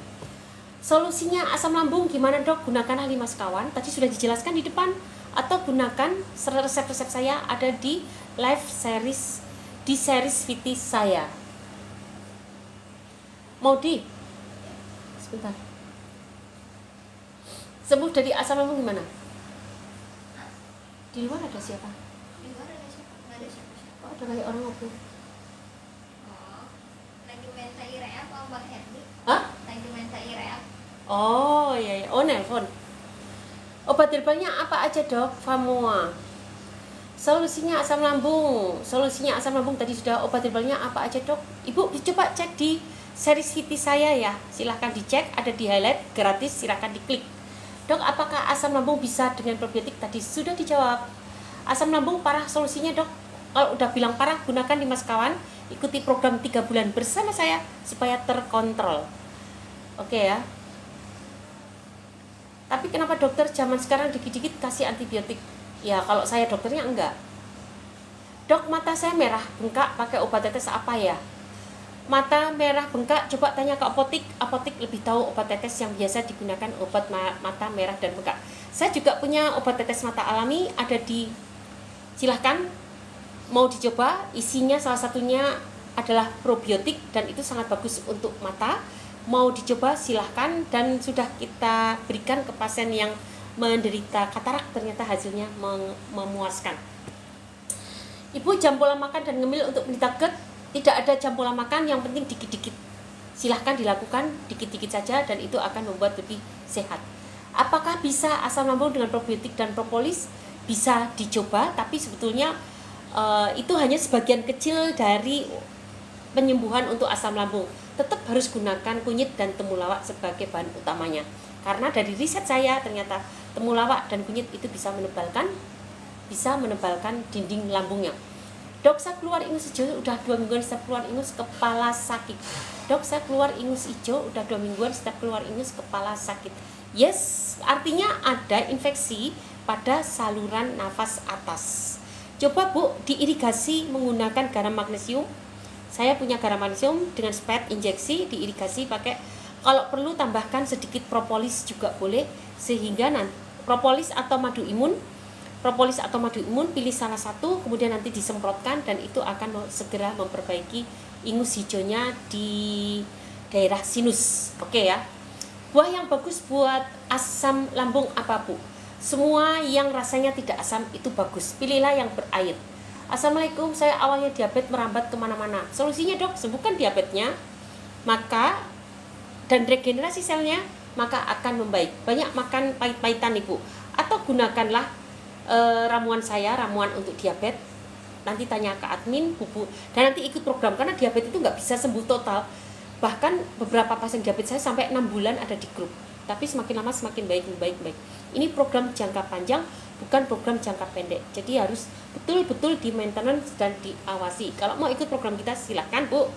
Solusinya asam lambung gimana dok? Gunakanlah 5 sekawan, tadi sudah dijelaskan di depan, atau gunakan resep-resep saya ada di live series, di series VT saya. Maudi, sebentar. Sembuh dari asam lambung gimana? Di luar ada siapa? Di luar ada siapa? Nggak ada siapa-siapa. Oh, ada kayak orang ngobrol. Oh, lagi main TIRE apa Bang Herdi? Hah? Lagi main TIRE. Oh iya, iya. Oh nelpon. Obat herbalnya apa aja dok? Famua. Solusinya asam lambung. Solusinya asam lambung tadi sudah. Obat herbalnya apa aja dok? Ibu coba cek di series VT saya ya. Silahkan dicek, ada di highlight gratis, silahkan diklik. Dok, apakah asam lambung bisa dengan probiotik? Tadi sudah dijawab. Asam lambung parah, solusinya dok. Kalau udah bilang parah, gunakan 5 sekawan. Ikuti program 3 bulan bersama saya supaya terkontrol. Oke ya. Tapi kenapa dokter zaman sekarang dikit-dikit kasih antibiotik? Ya kalau saya dokternya enggak. Dok, mata saya merah bengkak, pakai obat tetes apa ya? Mata merah bengkak, coba tanya ke apotik. Apotik lebih tahu obat tetes yang biasa digunakan obat mata merah dan bengkak. Saya juga punya obat tetes mata alami, ada di, silahkan mau dicoba. Isinya salah satunya adalah probiotik dan itu sangat bagus untuk mata. Mau dicoba silahkan, dan sudah kita berikan ke pasien yang menderita katarak, ternyata hasilnya memuaskan. Ibu, jam pola makan dan ngemil untuk penderita GERD tidak ada jam pola makan, yang penting dikit-dikit. Silahkan dilakukan dikit-dikit saja dan itu akan membuat lebih sehat. Apakah bisa asam lambung dengan probiotik dan propolis? Bisa dicoba, tapi sebetulnya itu hanya sebagian kecil dari penyembuhan untuk asam lambung. Tetap harus gunakan kunyit dan temulawak sebagai bahan utamanya. Karena dari riset saya ternyata temulawak dan kunyit itu bisa menebalkan dinding lambungnya. Dok, saya keluar ingus hijau udah 2 mingguan setiap keluar ingus kepala sakit. Dok, saya keluar ingus hijau udah 2 mingguan setiap keluar ingus kepala sakit. Yes, artinya ada infeksi pada saluran nafas atas. Coba Bu, diirigasi menggunakan garam magnesium. Saya punya garam magnesium dengan spet injeksi, diirigasi pakai, kalau perlu tambahkan sedikit propolis juga boleh, sehingga nanti propolis atau madu imun, pilih salah satu, kemudian nanti disemprotkan dan itu akan segera memperbaiki ingus hijaunya di daerah sinus. Oke ya. Buah yang bagus buat asam lambung apa Bu? Semua yang rasanya tidak asam itu bagus, pilihlah yang berair. Assalamualaikum, saya awalnya diabetes merambat kemana-mana. Solusinya dok, sembuhkan diabetesnya, maka dan regenerasi selnya, maka akan membaik. Banyak makan pahit-pahitan ibu, atau gunakanlah ramuan saya, ramuan untuk diabetes. Nanti tanya ke admin bubu, dan nanti ikut program, karena diabetes itu nggak bisa sembuh total. Bahkan beberapa pasien diabetes saya sampai 6 bulan ada di grup, tapi semakin lama semakin baik. Ini program jangka panjang, bukan program jangka pendek. Jadi harus betul-betul di maintenance dan diawasi. Kalau mau ikut program kita silahkan Bu,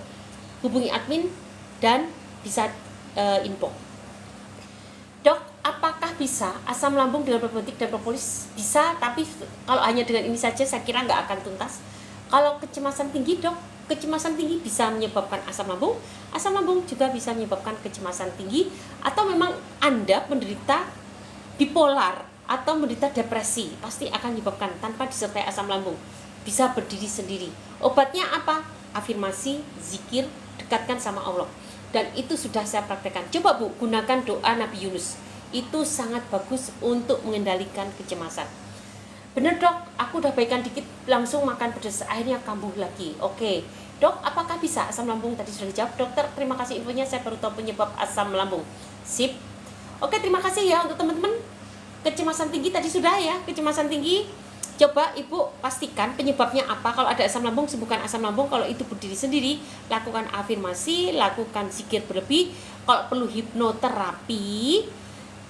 hubungi admin dan bisa info. Dok, apakah bisa asam lambung dengan probiotik dan propolis? Bisa, tapi kalau hanya dengan ini saja saya kira nggak akan tuntas. Kalau kecemasan tinggi dok, kecemasan tinggi bisa menyebabkan asam lambung juga bisa menyebabkan kecemasan tinggi, atau memang Anda menderita bipolar atau menderita depresi, pasti akan menyebabkan tanpa disertai asam lambung. Bisa berdiri sendiri. Obatnya apa? Afirmasi, zikir, dekatkan sama Allah. Dan itu sudah saya praktekkan. Coba Bu, gunakan doa Nabi Yunus. Itu sangat bagus untuk mengendalikan kecemasan. Bener dok, aku udah baikan dikit langsung makan pedas, akhirnya kambuh lagi. Oke, dok, apakah bisa asam lambung? Tadi sudah dijawab. Dokter, terima kasih infonya, saya baru tahu penyebab asam lambung. Sip. Oke, terima kasih ya untuk teman-teman. Kecemasan tinggi tadi sudah ya, kecemasan tinggi. Coba ibu pastikan penyebabnya apa. Kalau ada asam lambung, sembuhkan asam lambung. Kalau itu berdiri sendiri, lakukan afirmasi, lakukan zikir berlebih. Kalau perlu hipnoterapi,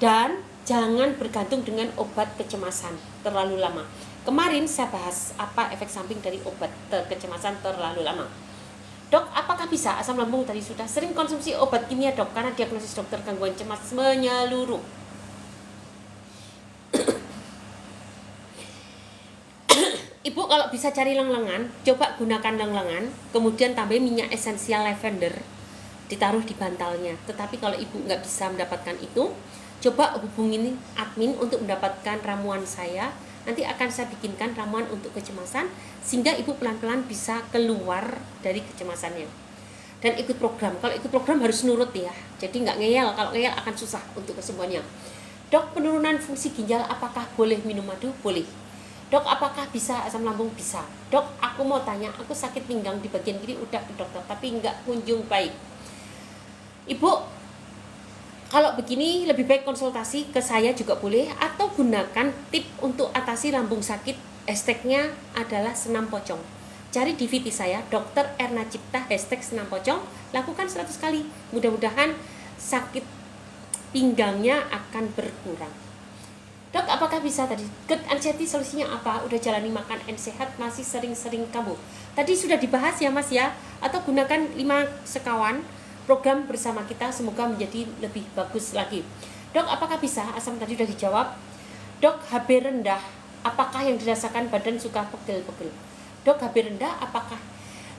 dan jangan bergantung dengan obat kecemasan terlalu lama. Kemarin saya bahas apa efek samping dari obat kecemasan terlalu lama. Dok, apakah bisa asam lambung? Tadi sudah. Sering konsumsi obat kimia dok, karena diagnosis dokter gangguan cemas menyeluruh. kalau bisa cari leng-lengan, coba gunakan leng-lengan, kemudian tambah minyak esensial lavender, ditaruh di bantalnya. Tetapi kalau ibu nggak bisa mendapatkan itu, coba hubungin admin untuk mendapatkan ramuan saya. Nanti akan saya bikinkan ramuan untuk kecemasan, sehingga ibu pelan-pelan bisa keluar dari kecemasannya. Dan ikut program. Kalau ikut program harus nurut ya, jadi nggak ngeyel. Kalau ngeyel akan susah untuk kesembuhannya. Dok, penurunan fungsi ginjal apakah boleh minum madu? Boleh. Dok, apakah bisa asam lambung? Bisa. Dok, aku mau tanya, aku sakit pinggang di bagian kiri udah ke dokter, tapi nggak kunjung baik. Ibu, kalau begini lebih baik konsultasi ke saya juga boleh, atau gunakan tip untuk atasi lambung sakit. Hashtagnya adalah senam pocong. Cari di VT saya, Dr. Erna Cipta, hashtag senam pocong, lakukan 100 kali. Mudah-mudahan sakit pinggangnya akan berkurang. Dok, apakah bisa tadi? GERD anxiety solusinya apa? Udah jalani makan and sehat, masih sering-sering kambuh. Tadi sudah dibahas ya Mas ya. Atau gunakan 5 sekawan program bersama kita, semoga menjadi lebih bagus lagi. Dok, apakah bisa? Asam tadi sudah dijawab. Dok, HB rendah, apakah yang dirasakan badan suka pegel-pegel? Dok, HB rendah, apakah?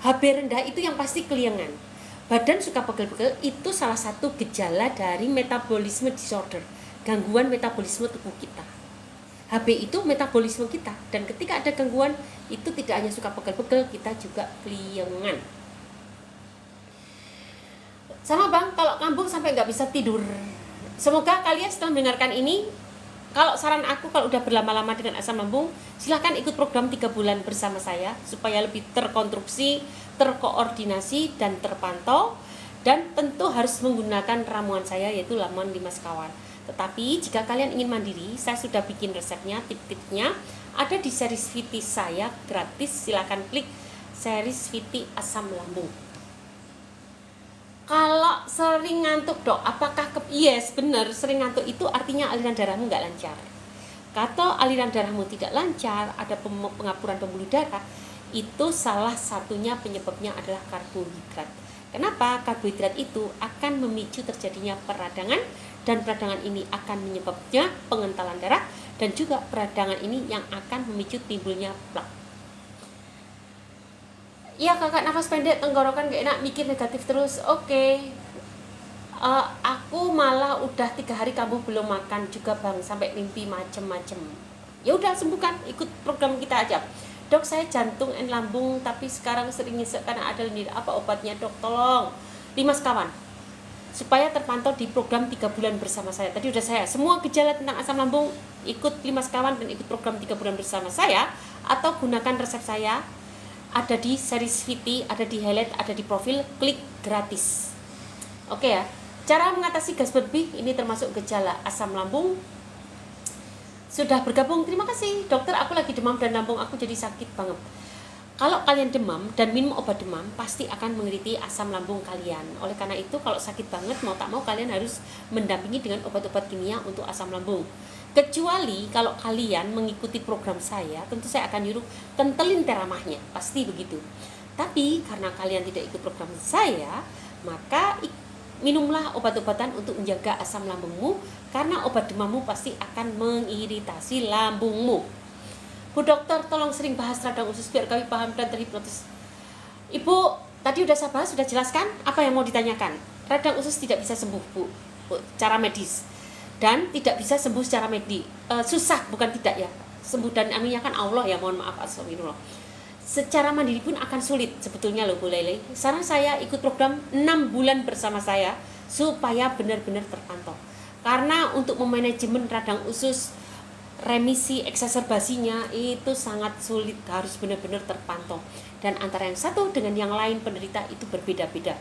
HB rendah itu yang pasti keliengan. Badan suka pegel-pegel itu salah satu gejala dari metabolisme disorder, gangguan metabolisme tubuh kita. HB itu metabolisme kita, dan ketika ada gangguan itu tidak hanya suka pegel-pegel, kita juga keliengan. Sama Bang, kalau kambuh sampai nggak bisa tidur. Semoga kalian setelah mendengarkan ini, kalau saran aku kalau udah berlama-lama dengan asam lambung, silahkan ikut program 3 bulan bersama saya supaya lebih terkonstruksi, terkoordinasi, dan terpantau. Dan tentu harus menggunakan ramuan saya, yaitu ramuan 5 sekawan. Tetapi jika kalian ingin mandiri, saya sudah bikin resepnya, tip-tipnya ada di series VT saya gratis. Silahkan klik series VT asam lambung. Kalau sering ngantuk dok, apakah yes benar, sering ngantuk itu artinya aliran darahmu nggak lancar. Kalau aliran darahmu tidak lancar, ada pengapuran pembuluh darah, itu salah satunya penyebabnya adalah karbohidrat. Kenapa? Karbohidrat itu akan memicu terjadinya peradangan, dan peradangan ini akan menyebabnya pengentalan darah, dan juga peradangan ini yang akan memicu timbulnya plak. Iya kakak, nafas pendek, tenggorokan gak enak, mikir negatif terus. Oke. Aku malah udah 3 hari kambuh belum makan juga bang, sampai mimpi macem-macem. Ya udah sembuhkan, ikut program kita aja. Dok, saya jantung dan lambung tapi sekarang sering nyesek karena ada lendir. Apa obatnya dok? Tolong. 5 sekawan supaya terpantau di program 3 bulan bersama saya. Tadi udah saya semua gejala tentang asam lambung, ikut 5 sekawan dan ikut program 3 bulan bersama saya, atau gunakan resep saya. Ada di series VT, ada di highlight, ada di profil, klik gratis. Oke ya. Cara mengatasi gas berlebih ini termasuk gejala asam lambung. Sudah bergabung, terima kasih. Dokter, aku lagi demam dan lambung aku jadi sakit banget. Kalau kalian demam dan minum obat demam, pasti akan mengiriti asam lambung kalian. Oleh karena itu, kalau sakit banget, mau tak mau kalian harus mendampingi dengan obat-obat kimia untuk asam lambung. Kecuali kalau kalian mengikuti program saya, tentu saya akan nyuruh kentelin teramahnya, pasti begitu. Tapi karena kalian tidak ikut program saya, maka minumlah obat-obatan untuk menjaga asam lambungmu, karena obat demammu pasti akan mengiritasi lambungmu. Bu dokter, tolong sering bahas radang usus biar kami paham dan terhipnotis. Ibu, tadi udah saya bahas, sudah jelaskan apa yang mau ditanyakan. Radang usus tidak bisa sembuh bu, cara medis, dan tidak bisa sembuh secara medis. Susah, bukan tidak ya. Sembuh dan anunya kan Allah ya, mohon maaf, astagfirullah. Secara mandiri pun akan sulit sebetulnya loh Bu Lele. Saran saya ikut program 6 bulan bersama saya supaya benar-benar terpantau. Karena untuk memanajemen radang usus, remisi eksaserbasinya itu sangat sulit, harus benar-benar terpantau. Dan antara yang satu dengan yang lain penderita itu berbeda-beda.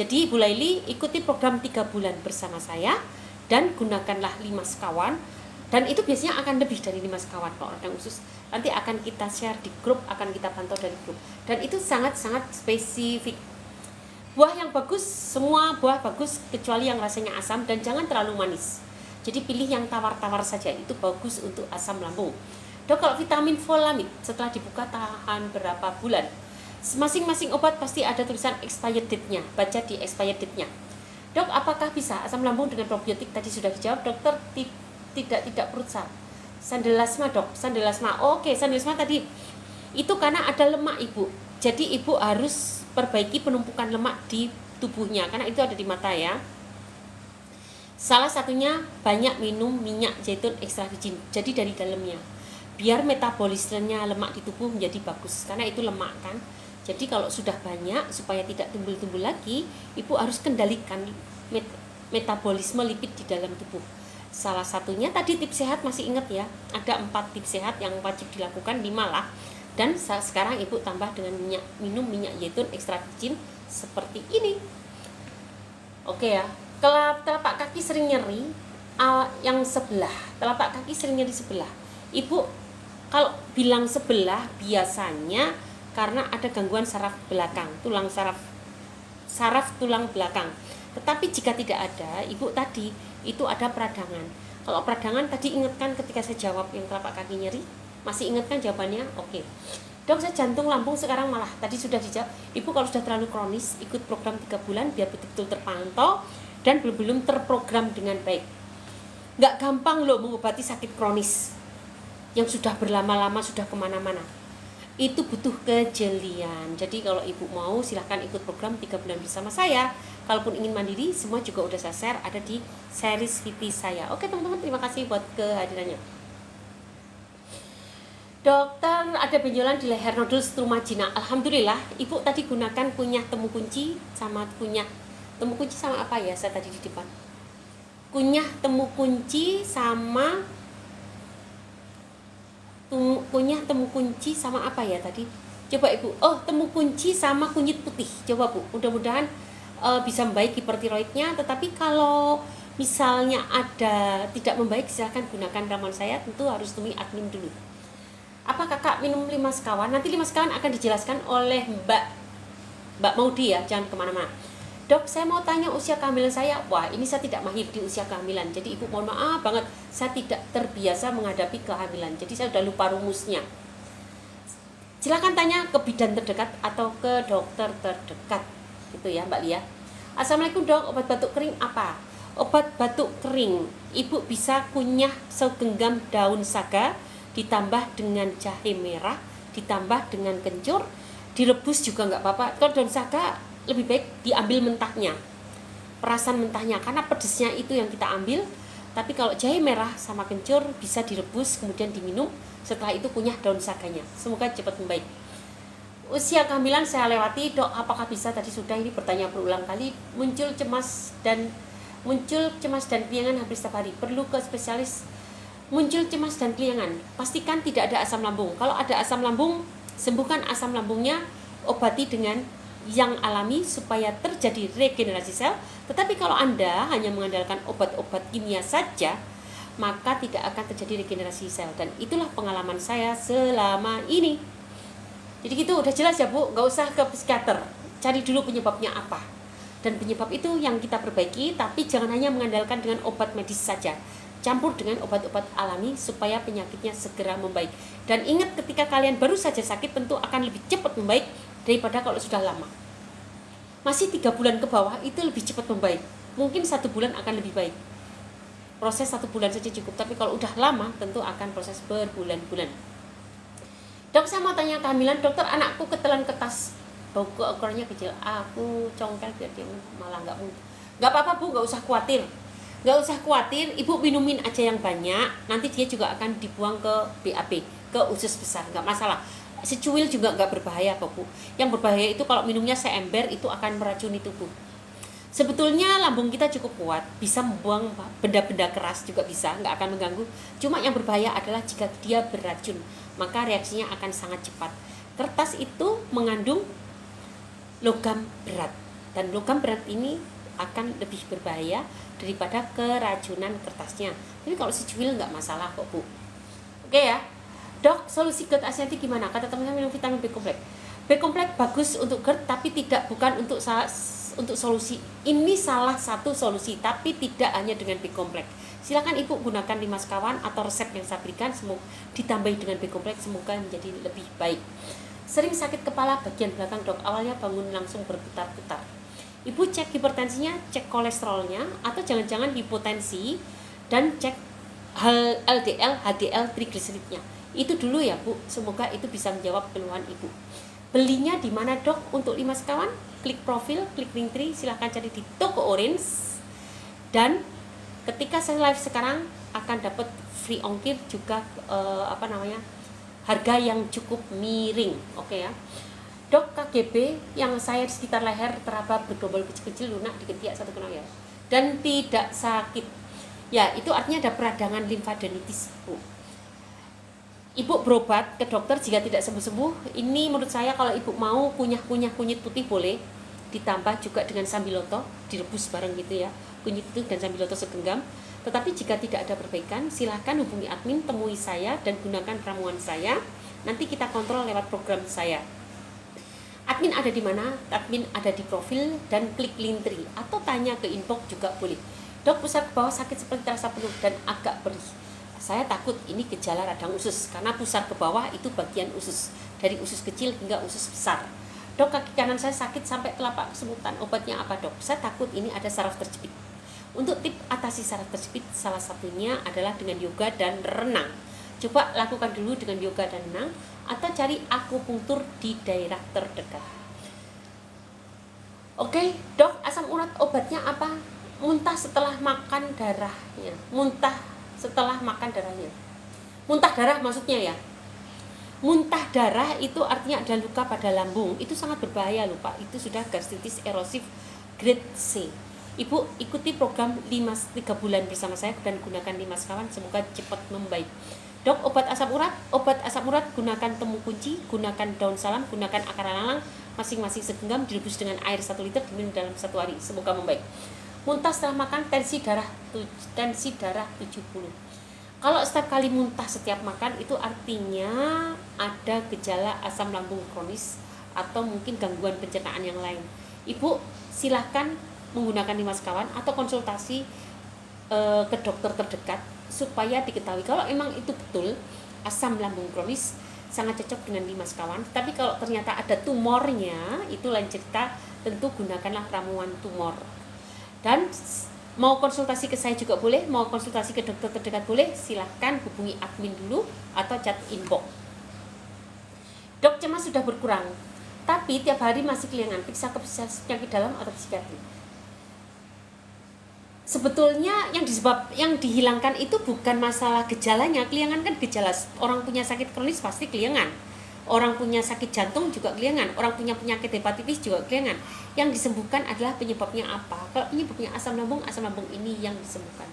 Jadi Bu Laili ikuti program 3 bulan bersama saya dan gunakanlah 5 sekawan. Dan itu biasanya akan lebih dari 5 sekawan kalau radang usus. Nanti akan kita share di grup, akan kita pantau dari grup. Dan itu sangat-sangat spesifik. Buah yang bagus, semua buah bagus kecuali yang rasanya asam dan jangan terlalu manis. Jadi pilih yang tawar-tawar saja, itu bagus untuk asam lambung. Dok, kalau vitamin folamid setelah dibuka tahan berapa bulan? Masing-masing obat pasti ada tulisan expired date-nya, baca di expired date-nya. Dok, apakah bisa asam lambung dengan probiotik? Tadi sudah dijawab dokter, tidak perut sah. Sandelasma dok, sandelasma. Oke, sandelasma tadi Itu karena ada lemak ibu. Jadi ibu harus perbaiki penumpukan lemak di tubuhnya, karena itu ada di mata ya. Salah satunya banyak minum minyak zaitun ekstra virgin, jadi dari dalamnya, biar metabolismenya lemak di tubuh menjadi bagus, karena itu lemak kan. Jadi kalau sudah banyak, supaya tidak tumbul-tumbul lagi, ibu harus kendalikan metabolisme lipid di dalam tubuh. Salah satunya tadi tips sehat, masih ingat ya, ada 4 tips sehat yang wajib dilakukan, 5 lah. Dan sekarang ibu tambah dengan minum minyak zaitun ekstra virgin seperti ini. Oke ya. Kalau telapak kaki sering nyeri, yang sebelah, telapak kaki sering nyeri sebelah. Ibu kalau bilang sebelah biasanya karena ada gangguan saraf belakang, saraf tulang belakang. Tetapi jika tidak ada, ibu tadi itu ada peradangan. Kalau peradangan tadi ingatkan ketika saya jawab yang telapak kaki nyeri, masih ingatkan jawabannya? Oke. Dok, saya jantung lambung sekarang malah, tadi sudah dijawab. Ibu kalau sudah terlalu kronis, ikut program 3 bulan biar betul-betul terpantau dan belum terprogram dengan baik. Nggak gampang loh mengobati sakit kronis yang sudah berlama-lama, sudah kemana-mana. Itu butuh kejelian. Jadi kalau ibu mau, silahkan ikut program 3 bulan bersama saya. Kalaupun ingin mandiri, semua juga udah saya share, ada di series VT saya. Oke teman-teman, terima kasih buat kehadirannya. Dokter, ada benjolan di leher, nodul struma jinak. Alhamdulillah, ibu tadi gunakan kunyah temu kunci sama apa ya saya tadi di depan. Kunyah temu kunci sama apa ya tadi? Coba ibu. Oh, temu kunci sama kunyit putih. Coba bu. Mudah-mudahan bisa membaik hipertiroidnya. Tetapi kalau misalnya ada tidak membaik, silahkan gunakan ramuan saya. Tentu harus temui admin dulu. Apa kakak minum 5 sekawan? Nanti 5 sekawan akan dijelaskan oleh Mbak Maudi ya. Jangan kemana-mana. Dok, saya mau tanya usia kehamilan saya. Wah, ini saya tidak mahir di usia kehamilan. Jadi ibu mohon maaf banget, saya tidak terbiasa menghadapi kehamilan. Jadi saya sudah lupa rumusnya. Silakan tanya ke bidan terdekat atau ke dokter terdekat. Gitu ya, Mbak Lia. Assalamualaikum dok, obat batuk kering apa? Obat batuk kering, ibu bisa kunyah segenggam daun saga, ditambah dengan jahe merah, ditambah dengan kencur, direbus juga nggak apa-apa. Kalau daun saga lebih baik diambil mentahnya, perasan mentahnya, karena pedesnya itu yang kita ambil. Tapi kalau jahe merah sama kencur bisa direbus kemudian diminum, setelah itu kunyah daun saganya. Semoga cepat membaik. Usia kehamilan saya lewati dok, apakah bisa? Tadi sudah ini bertanya berulang kali. Muncul cemas dan keliangan hampir setiap hari, perlu ke spesialis. Muncul cemas dan keliangan, pastikan tidak ada asam lambung. Kalau ada asam lambung, sembuhkan asam lambungnya, obati dengan yang alami supaya terjadi regenerasi sel. Tetapi kalau Anda hanya mengandalkan obat-obat kimia saja, maka tidak akan terjadi regenerasi sel. Dan itulah pengalaman saya selama ini. Jadi gitu, udah jelas ya bu, gak usah ke psikiater, cari dulu penyebabnya apa. Dan penyebab itu yang kita perbaiki, tapi jangan hanya mengandalkan dengan obat medis saja, campur dengan obat-obat alami supaya penyakitnya segera membaik. Dan ingat, ketika kalian baru saja sakit tentu akan lebih cepat membaik daripada kalau sudah lama. Masih 3 bulan ke bawah itu lebih cepat membaik, mungkin 1 bulan akan lebih baik. Proses 1 bulan saja cukup, tapi kalau udah lama tentu akan proses berbulan-bulan. Dok, saya mau tanya kehamilan, dokter, anakku ketelan kertas, bau ukurannya kecil, aku congkel biar dia malah nggak apa-apa bu, nggak usah khawatir, ibu minumin aja yang banyak, nanti dia juga akan dibuang ke BAB, ke usus besar, nggak masalah. Secuil juga nggak berbahaya kok bu. Yang berbahaya itu kalau minumnya seember, itu akan meracuni tubuh. Sebetulnya lambung kita cukup kuat, bisa membuang benda-benda keras juga bisa, nggak akan mengganggu. Cuma yang berbahaya adalah jika dia beracun, maka reaksinya akan sangat cepat. Kertas itu mengandung logam berat, dan logam berat ini akan lebih berbahaya daripada keracunan kertasnya. Tapi kalau secuil nggak masalah kok bu. Oke ya. Dok, solusi GERD asiatik gimana? Kata teman-teman minum vitamin B kompleks. B kompleks bagus untuk GERD, tapi bukan untuk solusi. Ini salah satu solusi, tapi tidak hanya dengan B kompleks. Silakan ibu gunakan 5 sekawan atau resep yang saya berikan, semoga ditambahi dengan B kompleks, semoga menjadi lebih baik. Sering sakit kepala bagian belakang dok, awalnya bangun langsung berputar-putar. Ibu cek hipertensinya, cek kolesterolnya, atau jangan-jangan hipotensi, dan cek LDL, HDL, trigliseridnya. Itu dulu ya Bu, semoga itu bisa menjawab keluhan Ibu. Belinya di mana Dok untuk 5 sekawan? Klik profil, klik link tree, silahkan cari di toko Orange. Dan ketika saya live sekarang akan dapat free ongkir juga harga yang cukup miring. Oke ya. Dok, KGB yang saya di sekitar leher teraba bergelombol kecil-kecil lunak di ketiak 1 kenal ya. Dan tidak sakit. Ya, itu artinya ada peradangan limfadenitis, Bu. Ibu berobat ke dokter jika tidak sembuh-sembuh. Ini menurut saya kalau Ibu mau kunyah-kunyah kunyit putih boleh. Ditambah juga dengan sambiloto, direbus bareng gitu ya. Kunyit putih dan sambiloto segenggam. Tetapi jika tidak ada perbaikan, silahkan hubungi admin, temui saya dan gunakan ramuan saya. Nanti kita kontrol lewat program saya. Admin ada di mana? Admin ada di profil dan klik link tree atau tanya ke inbox juga boleh. Dok, pusar ke bawah sakit seperti terasa penuh dan agak perih. Saya takut ini gejala radang usus karena pusar ke bawah itu bagian usus, dari usus kecil hingga usus besar. Dok, kaki kanan saya sakit sampai telapak kesemutan. Obatnya apa, Dok? Saya takut ini ada saraf terjepit. Untuk tip atasi saraf terjepit, salah satunya adalah dengan yoga dan renang. Coba lakukan dulu dengan yoga dan renang atau cari akupunktur di daerah terdekat. Oke, Dok, asam urat obatnya apa? Muntah setelah makan darahnya. Muntah darah maksudnya ya. Muntah darah itu artinya ada luka pada lambung. Itu sangat berbahaya loh Pak. Itu sudah gastritis erosif grade C. Ibu ikuti program 3 bulan bersama saya dan gunakan 5 sekawan, semoga cepat membaik. Dok, obat asam urat gunakan temu kunci, gunakan daun salam, gunakan akar lalang, masing-masing segenggam, direbus dengan air 1 liter, diminum dalam 1 hari, semoga membaik. Muntah setelah makan, tensi darah 70. Kalau setiap kali muntah setiap makan, itu artinya ada gejala asam lambung kronis atau mungkin gangguan pencernaan yang lain. Ibu silahkan menggunakan 5 sekawan atau konsultasi ke dokter terdekat supaya diketahui kalau emang itu betul asam lambung kronis, sangat cocok dengan 5 sekawan. Tapi kalau ternyata ada tumornya, itu lain cerita, tentu gunakanlah ramuan tumor. Dan mau konsultasi ke saya juga boleh, mau konsultasi ke dokter terdekat boleh, silahkan hubungi admin dulu atau chat inbox. Dok, cemas sudah berkurang, tapi tiap hari masih kelingan, periksa ke penyakit dalam atau psikiatri. Sebetulnya yang dihilangkan itu bukan masalah gejalanya. Keliangan kan gejala, orang punya sakit kronis pasti keliangan, orang punya sakit jantung juga keliangan, orang punya penyakit hepatitis juga keliangan. Yang disembuhkan adalah penyebabnya apa. Kalau penyebabnya asam lambung ini yang disembuhkan.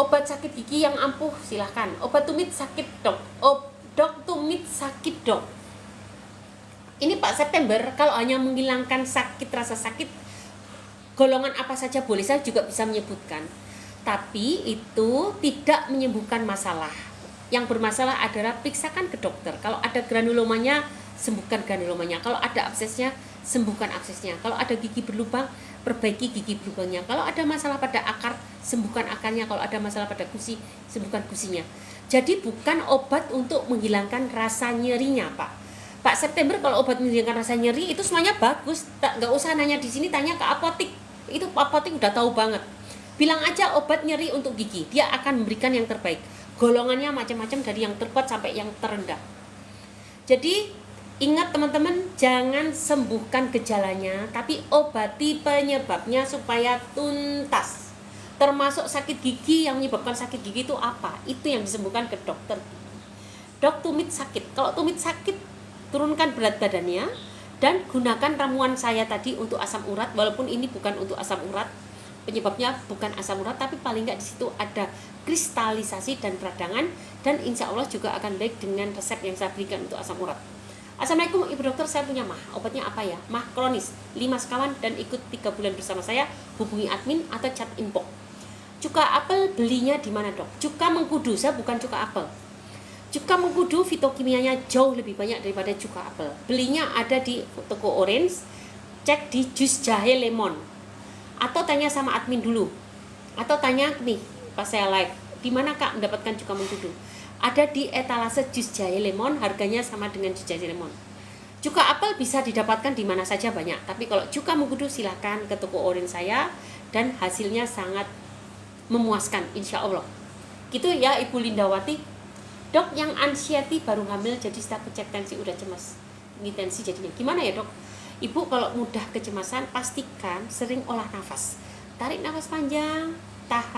Obat sakit gigi yang ampuh silahkan. Obat tumit sakit Dok. Dok, tumit sakit Dok. Ini Pak September, kalau hanya menghilangkan sakit, rasa sakit, golongan apa saja boleh, saya juga bisa menyebutkan. Tapi itu tidak menyembuhkan masalah. Yang bermasalah adalah periksakan ke dokter. Kalau ada granulomanya, sembuhkan granulomanya. Kalau ada absesnya, sembuhkan absesnya. Kalau ada gigi berlubang, perbaiki gigi berlubangnya. Kalau ada masalah pada akar, sembuhkan akarnya. Kalau ada masalah pada gusi, sembuhkan gusinya. Jadi bukan obat untuk menghilangkan rasa nyerinya, Pak September. Kalau obat menghilangkan rasa nyeri itu semuanya bagus, nggak usah nanya di sini, tanya ke apotik. Itu apotik udah tahu banget. Bilang aja obat nyeri untuk gigi, dia akan memberikan yang terbaik. Golongannya macam-macam dari yang terkuat sampai yang terendah. Jadi ingat teman-teman, jangan sembuhkan gejalanya, tapi obati penyebabnya supaya tuntas. Termasuk sakit gigi, yang menyebabkan sakit gigi itu apa? Itu yang disembuhkan ke dokter. Dok, tumit sakit. Kalau tumit sakit, turunkan berat badannya dan gunakan ramuan saya tadi untuk asam urat, walaupun ini bukan untuk asam urat, penyebabnya bukan asam urat, tapi paling nggak di situ ada kristalisasi dan peradangan, dan insya Allah juga akan baik dengan resep yang saya berikan untuk asam urat. Assalamualaikum Ibu Dokter, saya punya mah, obatnya apa ya? Mah kronis, 5 sekawan dan ikut 3 bulan bersama saya, hubungi admin atau chat inbox. Cuka apel belinya di mana Dok? Cuka mengkudu, saya bukan cuka apel. Cuka mengkudu fitokimianya jauh lebih banyak daripada cuka apel. Belinya ada di toko Orange, cek di jus jahe lemon. Atau tanya sama admin dulu. Atau tanya nih pas saya live, di mana Kak mendapatkan cuka mengkudu? Ada di etalase jus jahe lemon, harganya sama dengan jus jahe lemon. Cuka apel bisa didapatkan di mana saja banyak, tapi kalau cuka mengkudu silahkan ke toko Orange saya, dan hasilnya sangat memuaskan insya Allah. Gitu ya Ibu Lindawati. Dok, yang anxiety baru hamil jadi setelah cek tensi udah cemas, tinggi tensi jadinya gimana ya dok? Ibu kalau mudah kecemasan pastikan sering olah nafas, tarik nafas panjang, tahan.